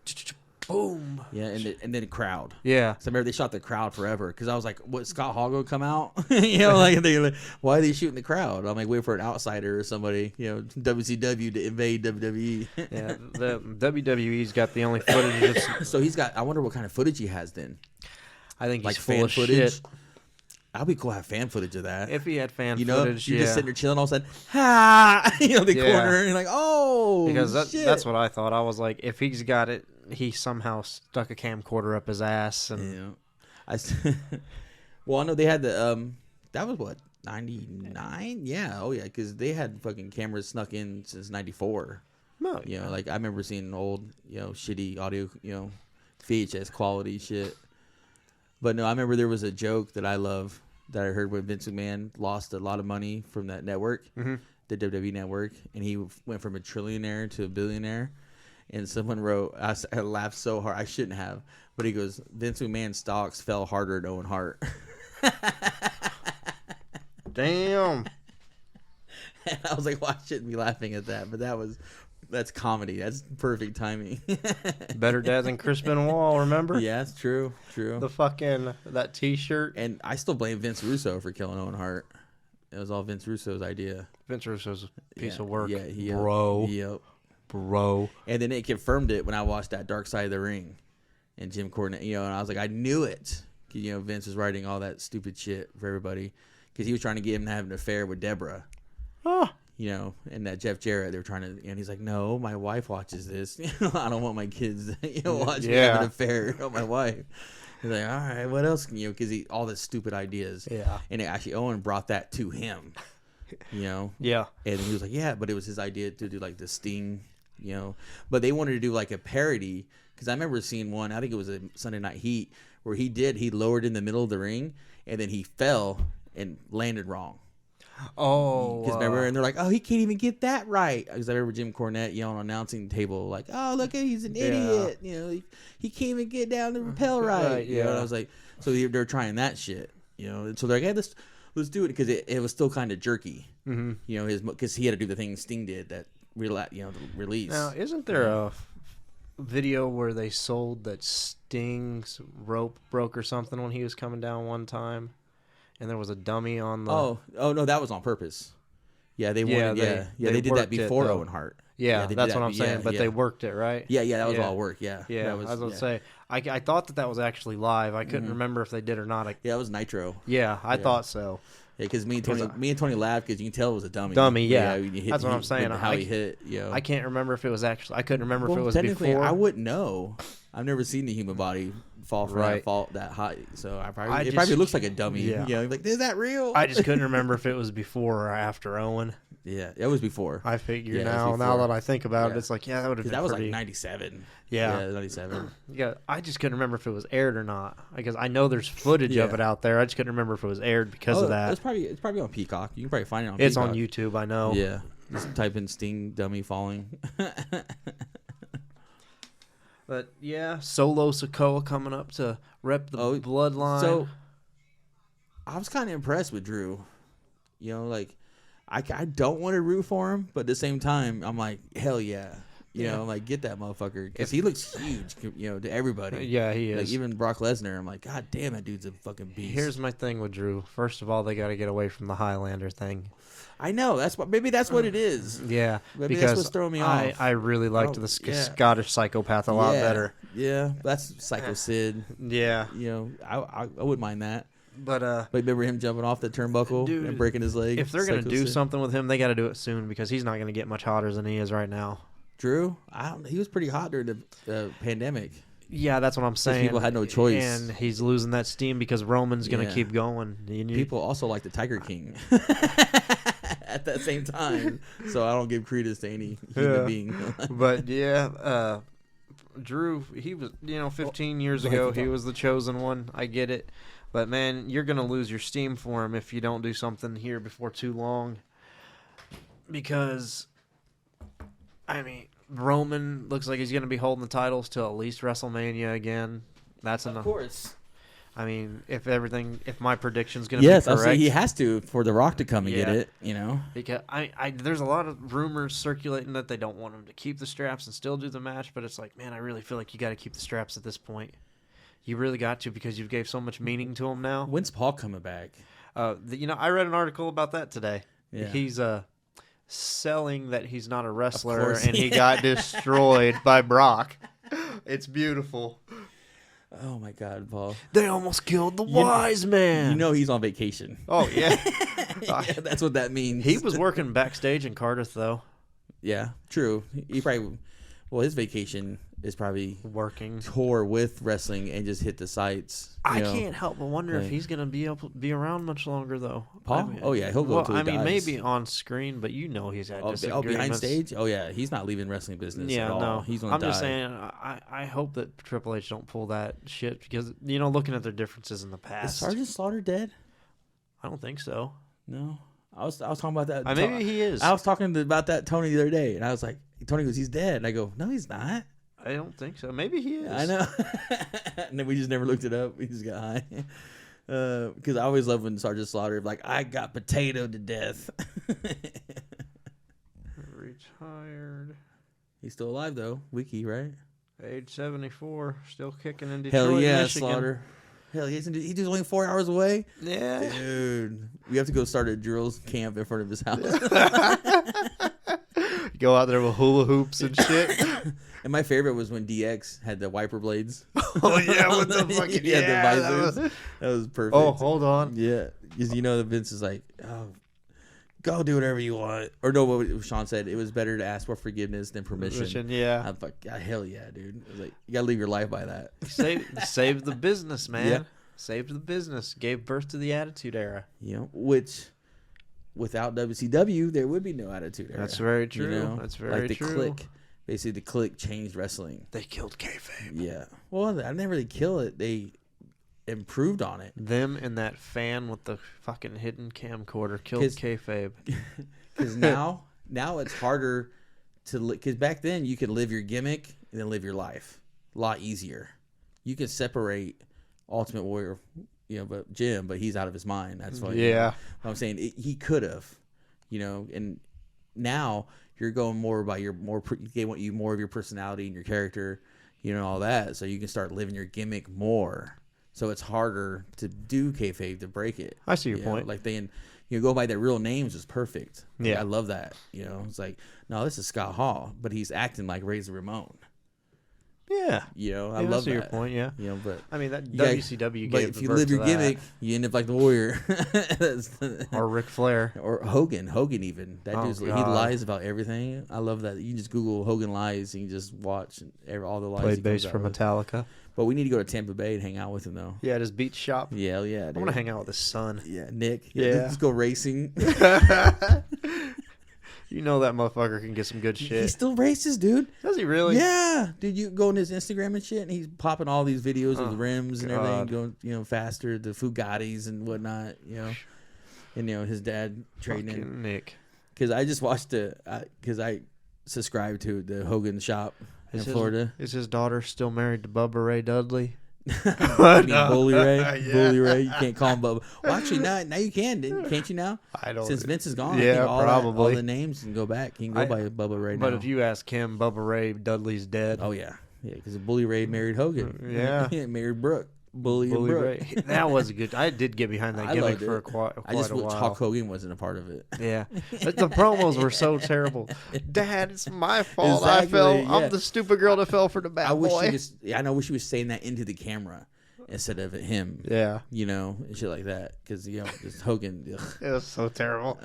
boom. Yeah, and then crowd. Yeah. So I remember they shot the crowd forever because I was like, "What? Scott Hall go come out?" Like why are they shooting the crowd? I'm like, wait for an outsider or somebody, WCW to invade WWE. Yeah, the WWE's got the only footage. So he's got. I wonder what kind of footage he has then. I think he's like full fan of footage. shit. That'd be cool to have fan footage of that. If he had fan you know, footage, you're yeah. just sitting there chilling, all of a sudden, ha! The Yeah. corner, and you're like, oh, Because shit. that's what I thought. I was like, if he's got it, he somehow stuck a camcorder up his ass. And Well, I know they had the, that was what, 99? Yeah, oh yeah, because they had fucking cameras snuck in since 94. No, You know, like I remember seeing old, shitty audio, VHS quality shit. But no, I remember there was a joke that I love that I heard when Vince McMahon lost a lot of money from that network, the WWE network, and he went from a trillionaire to a billionaire. And someone wrote, I laughed so hard, I shouldn't have, but he goes, Vince McMahon's stocks fell harder than Owen Hart. damn. And I was like, well, I shouldn't be laughing at that, but that's comedy. That's perfect timing. Better dad than Chris Benoit, remember? Yeah, it's true. The fucking, that T-shirt. And I still blame Vince Russo for killing Owen Hart. It was all Vince Russo's idea. Vince Russo's a piece Yeah, of work. Yeah, bro. Yep. Bro. And then it confirmed it when I watched that Dark Side of the Ring, and Jim Cornette. And I was like, I knew it. Vince was writing all that stupid shit for everybody because he was trying to get him to have an affair with Deborah. Oh. And that Jeff Jarrett, they were trying to, and he's like, no, my wife watches this. I don't want my kids, watch me have an affair with my wife. He's like, all right, what else can because all the stupid ideas. Yeah. And actually, Owen brought that to him, Yeah. And he was like, yeah, but it was his idea to do like the Sting, But they wanted to do like a parody because I remember seeing one, I think it was a Sunday Night Heat, where he lowered in the middle of the ring and then he fell and landed wrong. Oh. Because remember, and they're like, oh, he can't even get that right. Because I remember Jim Cornette yelling on announcing table, like, oh, look, he's an idiot. He can't even get down the rappel right. And I was like, so they're trying that shit. And so they're like, hey, let's do it because it was still kind of jerky. Mm-hmm. Because he had to do the thing Sting did that the release. Now, isn't there a video where they sold that Sting's rope broke or something when he was coming down one time? And there was a dummy on the... Oh no, that was on purpose. Yeah, they wanted. They did that before Owen Hart. Yeah, that's what I'm saying. But they worked it, right? Yeah, that was all work. Yeah, I was going to say. I thought that was actually live. I couldn't remember if they did or not. Yeah, it was Nitro. Yeah, I thought so. Yeah, because me and Tony laughed because you can tell it was a dummy. That's what I'm saying. How he hit. I can't remember if it was actually. I couldn't remember if it was technically, before. I wouldn't know. I've never seen the human body fall from that high, so it probably looks like a dummy. Yeah. Like, is that real? I just couldn't remember if it was before or after Owen. Yeah, it was before. I figure now that I think about it, it's like that would have been. That was like 97. Yeah, 97. Yeah, I just couldn't remember if it was aired or not because I know there's footage of it out there. I just couldn't remember if it was aired because of that. It's probably on Peacock. You can probably find it on. It's Peacock. on YouTube. I know. Yeah, just type in Sting dummy falling. But yeah, Solo Sikoa coming up to rep the bloodline. So I was kind of impressed with Drew. I don't want to root for him, but at the same time, I'm like, hell yeah. I'm like, get that motherfucker. Because he looks huge, to everybody. Yeah, he is. Like, even Brock Lesnar, I'm like, God damn, that dude's a fucking beast. Here's my thing with Drew. First of all, they got to get away from the Highlander thing. I know. Maybe that's what it is. Yeah. Maybe because that's what's throwing me off. I really liked the Scottish psychopath a lot better. Yeah, that's Psycho Sid. Yeah. I wouldn't mind that. But remember him jumping off the turnbuckle and breaking his leg? If they're going to do something with him, they got to do it soon because he's not going to get much hotter than he is right now. Drew? He was pretty hot during the pandemic. Yeah, that's what I'm saying. People had no choice. And he's losing that steam because Roman's going to keep going. People also like the Tiger King at that same time. So I don't give credence to any human being. But Drew, he was, 15 years ago, he was the chosen one. I get it. But, man, you're going to lose your steam for him if you don't do something here before too long. Because, Roman looks like he's going to be holding the titles till at least WrestleMania again. That's enough. Of course. If my prediction's going to be correct. Yes, he has to for The Rock to come and get it, Because there's a lot of rumors circulating that they don't want him to keep the straps and still do the match, but it's like, man, I really feel like you got to keep the straps at this point. You really got to because you've gave so much meaning to him now. When's Paul coming back? I read an article about that today. Yeah. He's selling that he's not a wrestler and he got destroyed by Brock. It's beautiful. Oh my God, Paul. They almost killed the wise man. You know he's on vacation. Oh, yeah. Yeah, that's what that means. He was working backstage in Cardiff, though. Yeah, true. He probably, well, his vacation is probably Working. tour with wrestling and just hit the sites. I you know. can't help but wonder if Like- he's going to be around much longer, though. Paul? I mean, Oh, yeah, he'll go well, till he I mean, dies. maybe on screen, but you know he's had disagreements. behind stage? Oh, yeah. He's not leaving wrestling business Yeah, at all. no. He's going I'm to die. just saying, I hope that Triple H don't pull that shit because, you know, looking at their differences in the Is past. Sergeant Slaughter dead? I don't think so. No. I was talking about that. Maybe he is. I was talking about that Tony the other day, and I was like, Tony goes, he's dead. And I go, no, he's not. I don't think so. Maybe he is. I know. And then we just never looked it up. We just got high. Because I always love when Sergeant Slaughter, like, I got potatoed to death. Retired. He's still alive, though. Wiki, right? Age 74. Still kicking in Detroit, Hell yeah, Michigan. Slaughter. Hell yeah, he's just only 4 hours away. Yeah. Dude, we have to go start a drills camp in front of his house. Go out there with hula hoops and shit. And my favorite was when DX had the wiper blades. Oh, yeah, with the fucking... He had yeah, the that visors. was- That was perfect. Oh, hold on. Yeah, because you know that Vince is like, oh, go do whatever you want. Or no, what Sean said, it was better to ask for forgiveness than permission. Yeah. I'm like, God, hell yeah, dude. I was like, you gotta live your life by that. Saved the business, man. Yeah. Saved the business. Gave birth to the Attitude Era. You know, which without WCW, there would be no Attitude Era. That's very true. You know? That's very like the true. Click. Basically, the Click changed wrestling. They killed kayfabe. Yeah. Well, I didn't really kill it. They improved on it. Them and that fan with the fucking hidden camcorder killed 'Cause- kayfabe. Because now it's harder to, because back then you could live your gimmick and then live your life a lot easier. You can separate Ultimate Warrior, you know, but Jim, but he's out of his mind. That's why. Yeah. I'm saying he could have, you know, and now you're going more by they want you more of your personality and your character, you know, all that. So you can start living your gimmick more. So it's harder to do kayfabe to break it. I see your You know, point. like go by their real names is perfect. Like, Yeah. I love that. You know, it's like, no, this is Scott Hall, but he's acting like Razor Ramon. Yeah. You know, I Yeah, love see that. your point, yeah. You know, but I mean, that you gotta- WCW but gave if the you birth live to your that. gimmick, you end up like the Warrior. Or Ric Flair. Or Hogan even. That Oh, dude's he God. lies about everything. I love that. You can just Google Hogan lies and you just watch all the lies. Played he bass comes for out with. Metallica. But we need to go to Tampa Bay and hang out with him though. Yeah, at his beach shop. Yeah, hell yeah. I want to hang out with his son. Yeah, Nick. Yeah. Let's go racing. You know that motherfucker can get some good He shit. still races, dude. Does he really? Yeah, dude. You go on his Instagram and shit, and he's popping all these videos of Oh, the rims and everything, God. going faster, the Fugattis and whatnot, and his dad trading in. Fucking Nick. Because I just watched because I subscribed to the Hogan shop in Florida. Is his daughter still married to Bubba Ray Dudley? I mean, Bully Ray. Yeah. Bully Ray. You can't call him Bubba. Well, actually, now you can, can't you now? I don't. Since Vince is gone, Yeah, I think all probably. the names can go back. He can go by Bubba Ray now. But if you ask him, Bubba Ray Dudley's dead. Oh, yeah. Yeah, because Bully Ray married Hogan. Yeah. Married Brooke. Bully and Brooke. Ray. That was a good. I did get behind that I gimmick loved for it. quite I just a wish while. Hulk Hogan wasn't a part of it. Yeah, but the promos were so terrible. Dad, it's my fault. I Exactly, fell. yeah. I'm the stupid girl that fell for the bad I wish boy. I wish he was saying that into the camera instead of him. Yeah, And shit like that. Because just Hogan. Ugh. it was so terrible.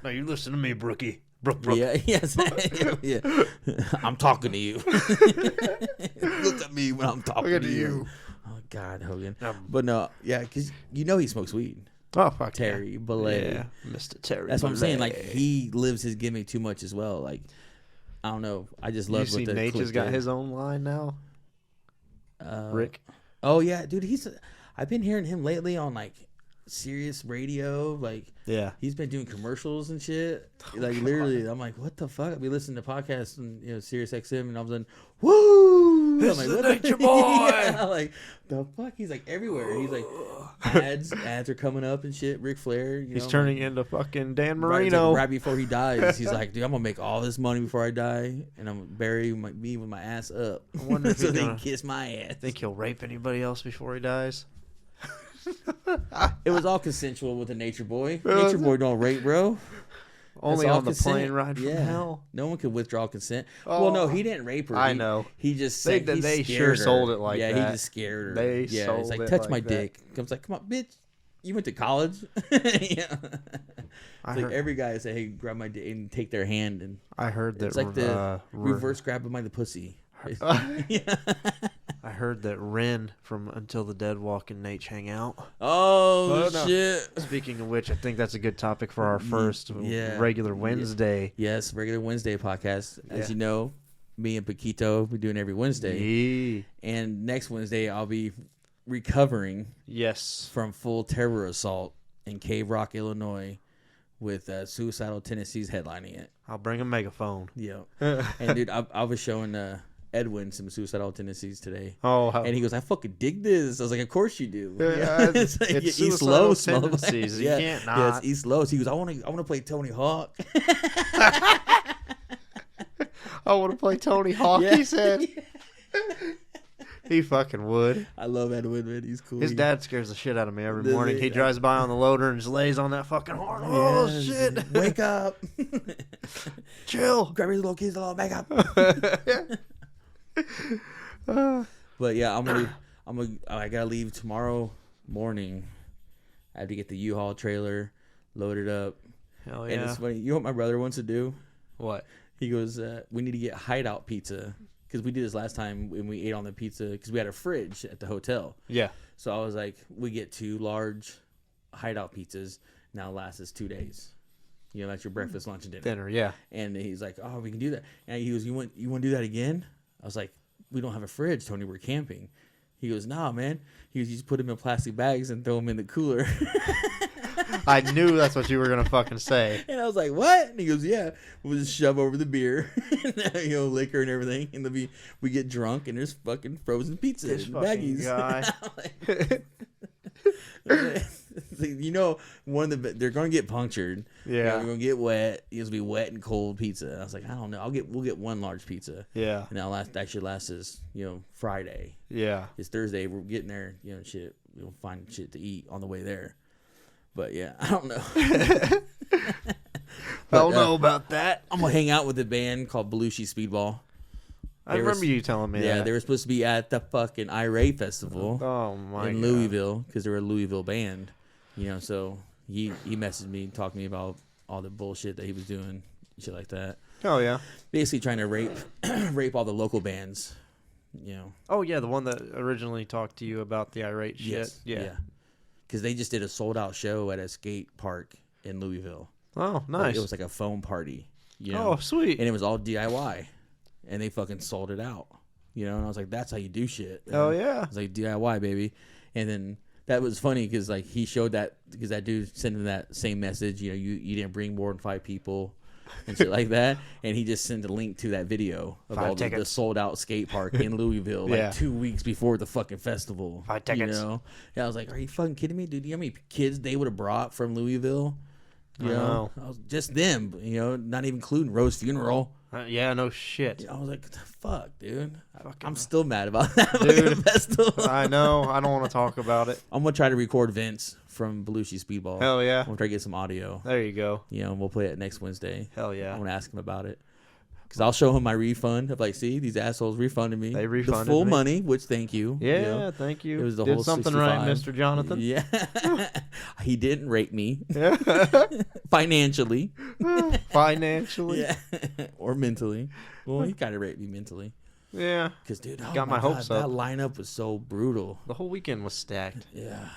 No, you listen to me, Brookie. Brooke. Yeah, yes, yeah. I'm talking to you. Look at me when I'm talking Look to at you. you. Oh God, Hogan. But no, yeah, because he smokes weed. Oh fuck, Terry Bollea. Yeah, Mr. Terry. That's what I'm saying. Like Bollea. he lives his gimmick too much as well. Like I don't know. I just You love see, what the Nate Click has got did. his own line now. Rick. Oh yeah, dude. I've been hearing him lately on like Sirius Radio. Like Yeah. he's been doing commercials and shit. Like literally, I'm like, what the fuck? I be listening to podcasts and Sirius XM, and all of a sudden, woo! This I'm is like, the what Nature Boy! Yeah, like the fuck? He's like everywhere. He's like ads are coming up and shit. Ric Flair. He's turning into fucking Dan Right, it's Marino. like right before he dies, he's like, dude, I'm gonna make all this money before I die, and I'm gonna bury me with my ass up. I wonder if so he's they gonna- can kiss my ass. Think he'll rape anybody else before he dies? It was all consensual with the Nature Boy. was Nature Boy don't rape, bro. Only all on the consent. plane ride from hell. No one could withdraw consent. Well, no, he didn't rape her. I know. He just They- said he they scared sure her. sold it like yeah, that. he just scared her. They yeah, sold it's like it touch like my that. dick. Comes like, come on, bitch. You went to college. yeah. It's like heard- every guy say, "Hey, grab my dick," and take their hand, and I heard that it's like the reverse grab by the pussy. yeah. I heard that Ren from Until the Dead Walk and Nate hang out. Oh no. shit. Speaking of which, I think that's a good topic for our first regular Wednesday. Yes, regular Wednesday podcast. As Yeah. you know, me and Paquito, we're doing every Wednesday. Yeah. And next Wednesday, I'll be recovering Yes. from full terror assault in Cave Rock, Illinois, with Suicidal Tennessee's headlining it. I'll bring a megaphone. Yeah. And dude, I was showing Edwin some Suicidal Tendencies today. Oh, how... And he goes, I fucking dig this. I was like, of course you do. Yeah, it's like it's East Suicidal Los, Tendencies. You can't not. Yeah, it's East Los. He goes, I want to play Tony Hawk. I want to play Tony Hawk, Yeah. he said. He fucking would. I love Edwin, man. He's cool. His dad scares the shit out of me every Does morning. he? He drives by on the loader and just lays on that fucking horn. Oh, Yes. shit. Wake up. Chill. Grab your little kids, little makeup. But yeah, I gotta leave tomorrow morning. I have to get the U-Haul trailer loaded up. Hell And yeah. it's funny. You know what my brother wants to do? What? He goes, we need to get hideout pizza. Because we did this last time when we ate on the pizza. Because we had a fridge at the hotel. Yeah. So I was like, we get 2 large hideout pizzas. Now lasts us 2 days. You know, that's your breakfast, lunch, and dinner. Dinner, yeah. And he's like, oh, we can do that. And he goes, you want to do that again? I was like, we don't have a fridge, Tony. We're camping. He goes, nah, man. He goes, you just put them in plastic bags and throw them in the cooler. I knew that's what you were going to fucking say. And I was like, what? And he goes, yeah. We'll just shove over the beer, liquor and everything. And then we get drunk and there's fucking frozen pizza This in the fucking baggies. guy. You know, they're going to get punctured. Yeah. They're going to get wet. It's going to be wet and cold pizza. I was like, I don't know. We'll get 1 large pizza. Yeah. And that should last us, Friday. Yeah. It's Thursday. We're getting there, shit. We'll find shit to eat on the way there. But yeah, I don't know. I don't know about that. I'm gonna hang out with a band called Belushi Speedball. I remember you telling me Yeah, that. they were supposed to be at the fucking Irate Festival Oh, my in God. Louisville because they were a Louisville band. So he messaged me and talked to me about all the bullshit that he was doing, shit like that. Oh, yeah. Basically trying to rape all the local bands. Oh, yeah, the one that originally talked to you about the irate shit. Yes. Yeah. Because they just did a sold out show at a skate park in Louisville. Oh, nice. It was like a foam party. Oh, sweet. And it was all DIY. And they fucking sold it out. And I was like, that's how you do shit. Oh, And yeah. I was like, DIY, baby. And then that was funny because like he showed that because that dude sent him that same message. You didn't bring more than 5 people and shit like that. And he just sent a link to that video of 5 all the tickets. sold out skate park in Louisville Yeah. like 2 weeks before the fucking festival. 5 tickets. Yeah, I was like, are you fucking kidding me, dude? You know how many kids they would have brought from Louisville? I know. I was just them, not even including Rose Funeral. Yeah, no shit. I was like, what the fuck, dude? I'm still mad about that Dude. fucking festival. I know. I don't want to talk about it. I'm gonna try to record Vince from Belushi Speedball. Hell yeah. I'm gonna try to get some audio. There you go. We'll play it next Wednesday. Hell yeah. I'm gonna ask him about it. Because I'll show him my refund of like, see, these assholes refunded me. They refunded the full me. money, which thank you. Yeah, thank you. It was the Did whole something right, 65. Mr. Jonathan. Yeah. He didn't rape me Yeah. financially. Financially. Yeah. Or mentally. Well, he kind of raped me mentally. Yeah. Because, dude, Got my hopes up. That lineup was so brutal. The whole weekend was stacked. Yeah.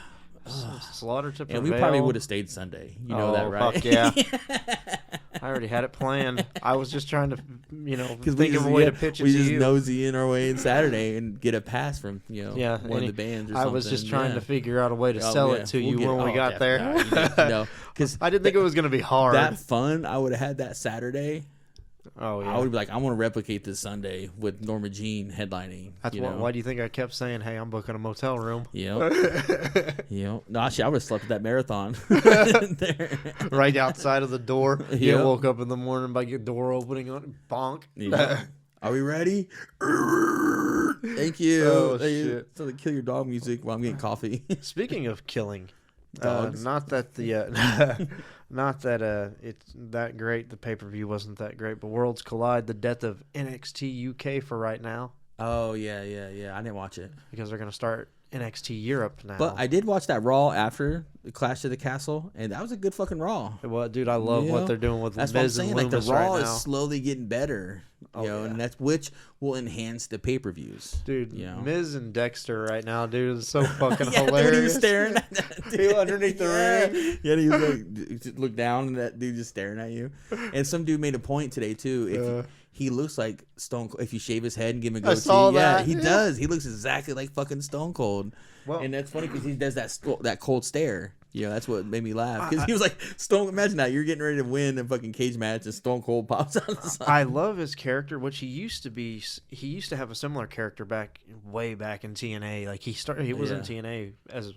Slaughter to prevail. And we probably would have stayed Sunday. You know that, right? Fuck yeah. I already had it planned. I was just trying to, Because think of a way to pitch it we to just you. nosy in our way in Saturday and get a pass from Yeah, one of the bands or I something. was just trying Yeah. to figure out a way to Oh, sell yeah. it to We'll you get- when we oh, got there. definitely. Because I didn't think it was going to be hard. that fun, I would have had that Saturday. Oh yeah. I would be like, I want to replicate this Sunday with Norma Jean headlining. That's why do you think I kept saying, "Hey, I'm booking a motel room"? Yep. No, actually, I would have slept at that marathon. There. Right outside of the door. Yep. You woke up in the morning by your door opening on bonk. Yeah. Are we ready? Thank you. Oh, Thank you. shit. So they kill your dog music while I'm getting coffee. Speaking of killing, Dogs. Not that the not that it's that great. The pay-per-view wasn't that great, but Worlds Collide, the death of NXT UK for right now, Oh yeah. I didn't watch it, because they're going to start NXT Europe now. but I did watch that Raw after the Clash of the Castle, and that was a good fucking Raw. Well, dude, I love You what know? they're doing with That's what I'm Miz and saying. Like the Lumis Raw right is now. slowly getting better, you know, yeah. and that's which will enhance the pay-per-views. Dude, you know? Miz and Dexter right now, dude, is so fucking Yeah, dude, hilarious. he was staring at that dude underneath the ring. Yeah, he was like, just look down, and that dude just staring at you. And some dude made a point today too. If he looks like Stone Cold, if you shave his head and give him a goatee, saw yeah, that. he Yeah. does. He looks exactly like fucking Stone Cold. Well- and that's funny because he does that cold stare. You know, that's what made me laugh because he was like Stone. Imagine that you're getting ready to win a fucking cage match and Stone Cold pops out the side. I love his character, which he used to be. He used to have a similar character way back in TNA. Like he was in TNA as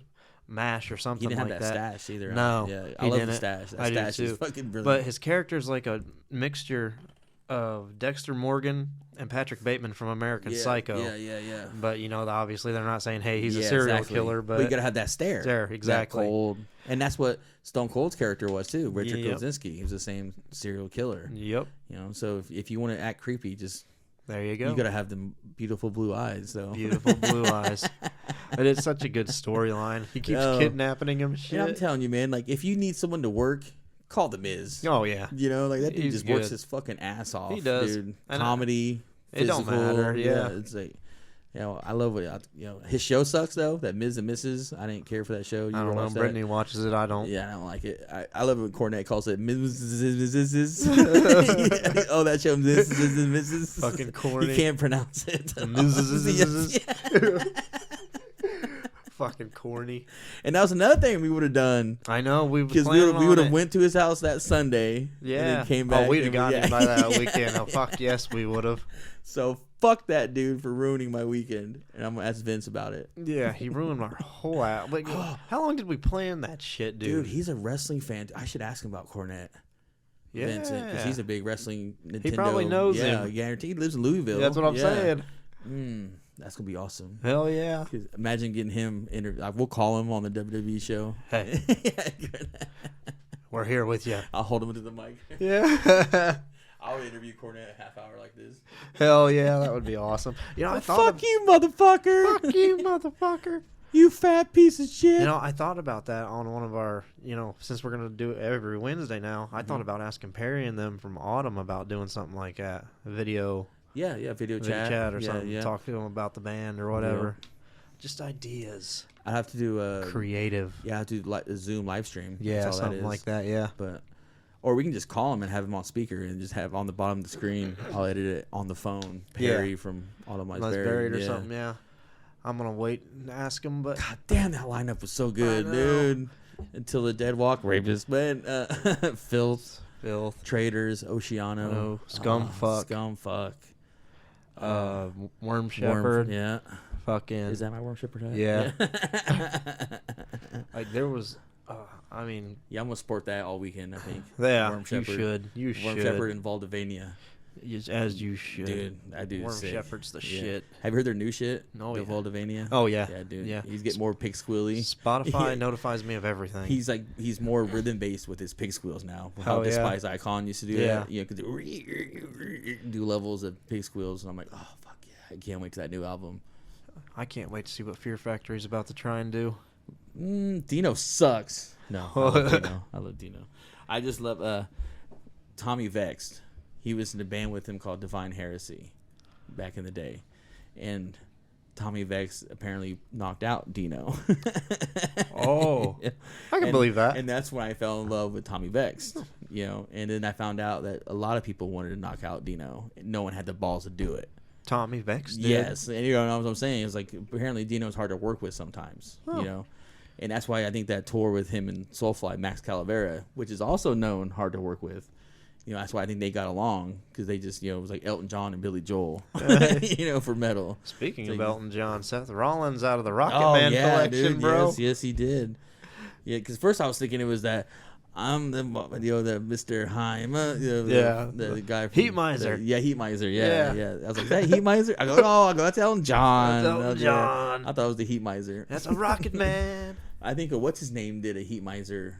MASH or something He didn't like have that that. stash either. No, yeah, he I love the didn't. stash. That I do stash is too. fucking brilliant. But his character's like a mixture of Dexter Morgan and Patrick Bateman from American Psycho. Yeah. But obviously they're not saying, "Hey, he's a Yeah, serial exactly. killer." But you gotta have that stare. Stare, That exactly. cold. And that's what Stone Cold's character was too. Richard Yep. Kozinski. He was the same serial killer. Yep, You know, so if you want to act creepy, just there you go. you gotta have them beautiful blue eyes. So Beautiful blue eyes. But it's such a good storyline. He keeps Yo. kidnapping him. Shit. Yeah, I'm telling you, man. Like if you need someone to work, call the Miz. Oh yeah. You know, like that dude He's just works good. his fucking ass off. He does. Dude. And Comedy. it don't physical, matter, yeah. It's like. I love it. His show sucks though. That Miz and Mrs. I didn't care for that show. You I don't ever know. watch that? Brittany watches it. I don't. Yeah, I don't like it. I love it when Cornette calls it Mrs. Oh, that show Mrs. Fucking corny. He can't pronounce it. Mrs. Yes, Fucking corny. And that was another thing we would have done I know. We because we would have went to his house that Sunday. And Yeah. then came back. Oh, we'd have and gotten him by that yeah. weekend. Oh, fuck yes, we would have. So fuck that dude for ruining my weekend, and I'm gonna ask Vince about it. Yeah, he ruined our whole out. Like, how long did we plan that shit, Dude, dude? he's a wrestling fan. I should ask him about Cornette. Yeah. Vincent, because he's a big wrestling Nintendo. probably knows yeah, him. guaranteed. He lives in Louisville. That's what I'm saying. That's gonna be awesome. Hell yeah. 'Cause imagine getting him. We'll call him on the WWE show. Hey, we're here with you. I'll hold him to the mic. Yeah. I'll interview Cornette a half hour like this. Hell yeah, that would be awesome. I thought Fuck you, motherfucker! Fuck you, motherfucker. You fat piece of shit! I thought about that on one of our, since we're going to do it every Wednesday now, I thought about asking Perry and them from Autumn about doing something like that. Video video chat or Yeah, something. yeah. Talk to them about the band or whatever. Just ideas. I have to do Creative. I have to do a Zoom live stream. Yeah, That's all something that is. like that, yeah. But or we can just call him and have him on speaker and just have on the bottom of the screen. I'll edit it on the phone. Perry from Autumn Lies Unless Buried. buried or something, yeah. I'm going to wait and ask him, but... God damn, that lineup was so good, know. dude. Until the Dead Walk, Rapist, man. Filth, Filth. Traders, Oceano, Oh, Scumfuck. Scumfuck, Worm Shepherd. yeah. Fucking... Is that my Worm Shepherd hat? Yeah. Like, there was... I mean... Yeah, I'm gonna sport that all weekend. I think. Yeah, Worm you Shepherd. should. You Worm should. Shepherd and Valdivania. As you should. Dude, that dude's Worm sick. Shepherd's the Yeah. shit. Have you heard their new shit? Oh, the yeah. Valdivania. Oh, yeah. Yeah, dude. Yeah. He's getting more pig squealy. Spotify notifies me of everything. He's more rhythm based with his pig squeals now. How Oh, yeah. Despise Icon used to do Yeah. that. You know, cause do levels of pig squeals, and I'm like, oh fuck yeah, I can't wait to that new album. I can't wait to see what Fear Factory's about to try and do. Dino sucks. No, I love Dino. I love Dino. I just love Tommy Vexed. He was in a band with him called Divine Heresy back in the day, and Tommy Vex apparently knocked out Dino. Oh, I can believe that. And that's when I fell in love with Tommy Vex, and then I found out that a lot of people wanted to knock out Dino. And no one had the balls to do it. Tommy Vex did. Yes, and you know what I'm saying? It's like apparently Dino's hard to work with sometimes, and that's why I think that tour with him and Soulfly, Max Calavera, which is also known hard to work with. That's why I think they got along, because they just, it was like Elton John and Billy Joel, for metal. Speaking So of you- Elton John, Seth Rollins out of the Rocket Oh, Man yeah, collection, dude. bro. Yes, he did. Yeah, because first I was thinking it was that I'm the Mr. Haim, the guy from Heat Miser. Heat Miser. Yeah. Yeah. I was like, is that Heat Miser? I go, that's Elton John. That's Elton John. I thought it was the Heat Miser. That's a Rocket Man. I think what's his name did a Heat Miser,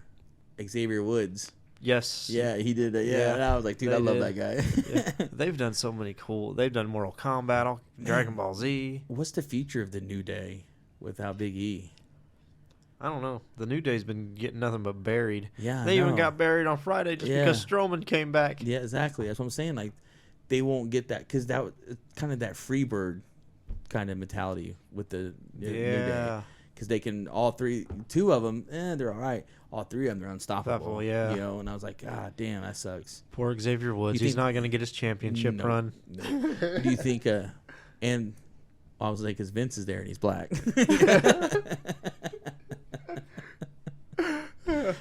Xavier Woods. Yes. Yeah, he did that. Yeah, Yeah, and I was like, dude, they I love did. that guy. Yeah. They've done so many cool. They've done Mortal Kombat, Dragon Ball Z. What's the future of the New Day without Big E? I don't know. The New Day's been getting nothing but buried. Yeah, I They even know. got buried on Friday just Yeah. because Strowman came back. Yeah, exactly. That's what I'm saying. Like, they won't get that because that kind of that Freebird kind of mentality with the New Day. Yeah. Because they can two of them, they're all right. All three of them, they're unstoppable. Unstoppable, yeah. You know, and I was like, God damn, that sucks. Poor Xavier Woods. You He's think- not going to get his championship No, run. no. Do you think? And I was like, because Vince is there and he's black.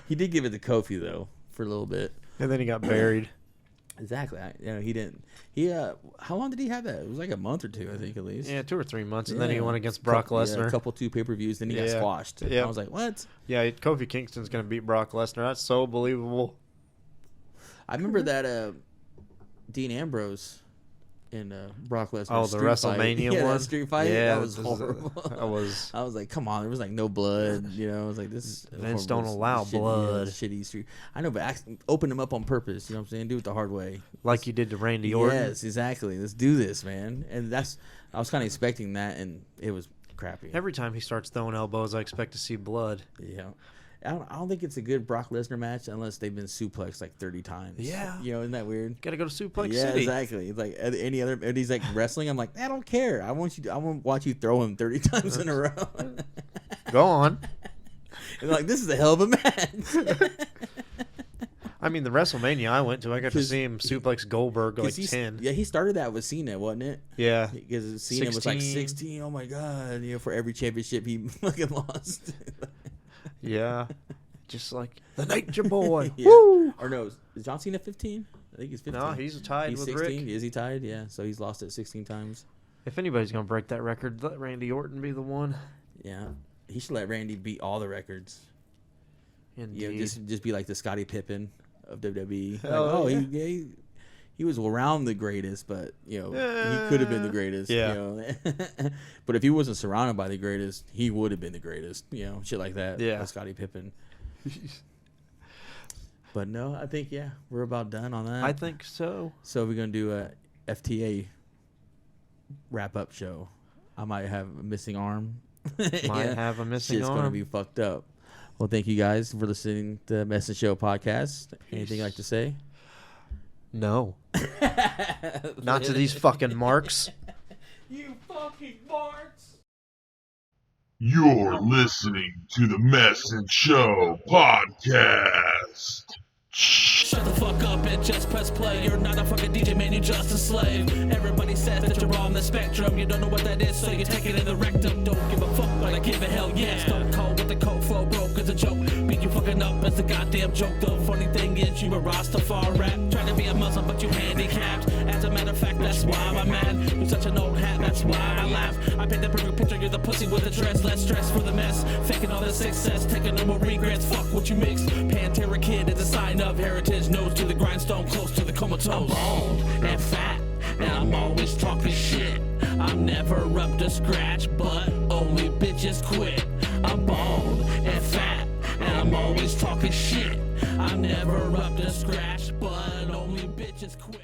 He did give it to Kofi though for a little bit. And then he got buried. Exactly. He didn't. How long did he have that? It was like a month or two, I think, at least. Yeah, 2 or 3 months. And then he Yeah. went against Brock Lesnar. a couple 2 pay-per-views, then he got Yeah. squashed. Yeah. I was like, what? Yeah, Kofi Kingston's going to beat Brock Lesnar. That's so believable. I remember that Dean Ambrose and Brock Lesnar. Oh, the street fight. WrestleMania Yeah, one? that street fight. Yeah, that was this is horrible. that was- I was like, come on, there was like no blood. You know, I was like, this is Vince horrible. don't allow Shitty, blood. Shitty street. I know, but open them up on purpose. You know what I'm saying? Do it the hard way. Like you did to Randy Orton. Yes, exactly. Let's do this, man. And I was kind of expecting that, and it was crappy. Every time he starts throwing elbows, I expect to see blood. Yeah. I don't think it's a good Brock Lesnar match unless they've been suplexed like 30 times. Yeah. You know, isn't that weird? Got to go to Suplex Yeah, City. exactly. It's like any other, and he's like wrestling. I'm like, I don't care. I want to watch you throw him 30 times in a row. Go on. And like, this is a hell of a match. I mean, the WrestleMania I went to, I got to 'Cause- see him suplex Goldberg like 10. Yeah, he started that with Cena, wasn't it? Yeah. Because Cena was like 16. Oh my god! You know, for every championship he fucking lost. Yeah. Just like the Nature Boy. Yeah. Woo! Or no, is John Cena 15? I think he's 15. No, he's tied He's with 16. Rick. Is he tied? Yeah. So he's lost it 16 times. If anybody's going to break that record, let Randy Orton be the one. Yeah. He should let Randy beat all the records. Indeed. You know, just be like the Scottie Pippen of WWE. Like, Hell yeah. he was around the greatest, but you know he could have been the greatest. Yeah. You know? But if he wasn't surrounded by the greatest, he would have been the greatest. You know, shit like that. Yeah. Like Scottie Pippen. But no, I think we're about done on that. I think so. So we're gonna do a FTA wrap up show. I might have a missing arm. Might have a missing Shit's gonna arm. be fucked up. Well, thank you guys for listening to the Message Show podcast. Anything you'd like to say? No. Not to these fucking marks. You fucking marks. You're listening to the Message Show podcast. Shut the fuck up and just press play. You're not a fucking DJ, man, you're just a slave. Everybody says that you're on the spectrum. You don't know what that is, so you take it in the rectum. Don't give a fuck, but I give a hell yes. Stone cold with the code flow, broke as a joke. Beat you fucking up as a goddamn joke. The funny thing is, you a Rastafari rap. Trying to be a Muslim, but you handicapped. As a matter of fact, that's why I'm mad. You're such an old hat, that's why I laugh. I paint the perfect picture, you're the pussy with the dress. Less stress for the mess. Faking all the success, taking no more regrets. Fuck what you mix. Pantera Kid is a sign of heritage. Nose to the grindstone, close to the comatose. I'm bald and fat, and I'm always talking shit. I'm never up to scratch, but only bitches quit. I'm bald and fat, and I'm always talking shit. I'm never up to scratch, but only bitches quit.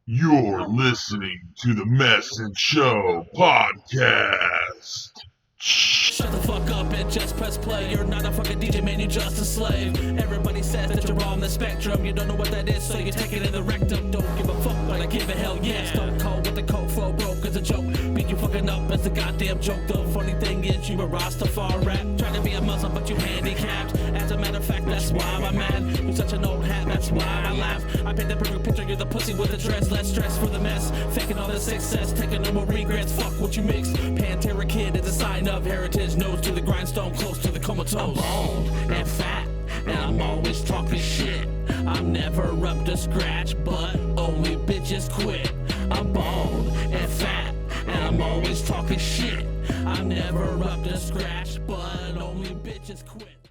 You're listening to the Message Show podcast. Shut the fuck up and just press play. You're not a fucking DJ, man, you're just a slave. Everybody says that you're on the spectrum. You don't know what that is, so you take it in the rectum. Don't give a fuck, but I give a hell yes. Stone cold with the code flow, broke as a joke. Beat you fucking up as a goddamn joke. The funny thing is, you a Rastafari rap. Trying to be a Muslim, but you handicapped. As a matter of fact, that's why I'm mad. You're such an old hat, that's why I laugh. I paint the perfect picture, you're the pussy with the dress. Less stress for the mess. Faking all the success, taking no more regrets. Fuck what you mix. Pantera Kid is a sign of heritage. Nose to the grindstone, close to the comatose. I'm bald and fat, and I'm always talking shit. I'm never up to scratch, but only bitches quit. I'm bald and fat, and I'm always talking shit. I'm never up to scratch, but only bitches quit.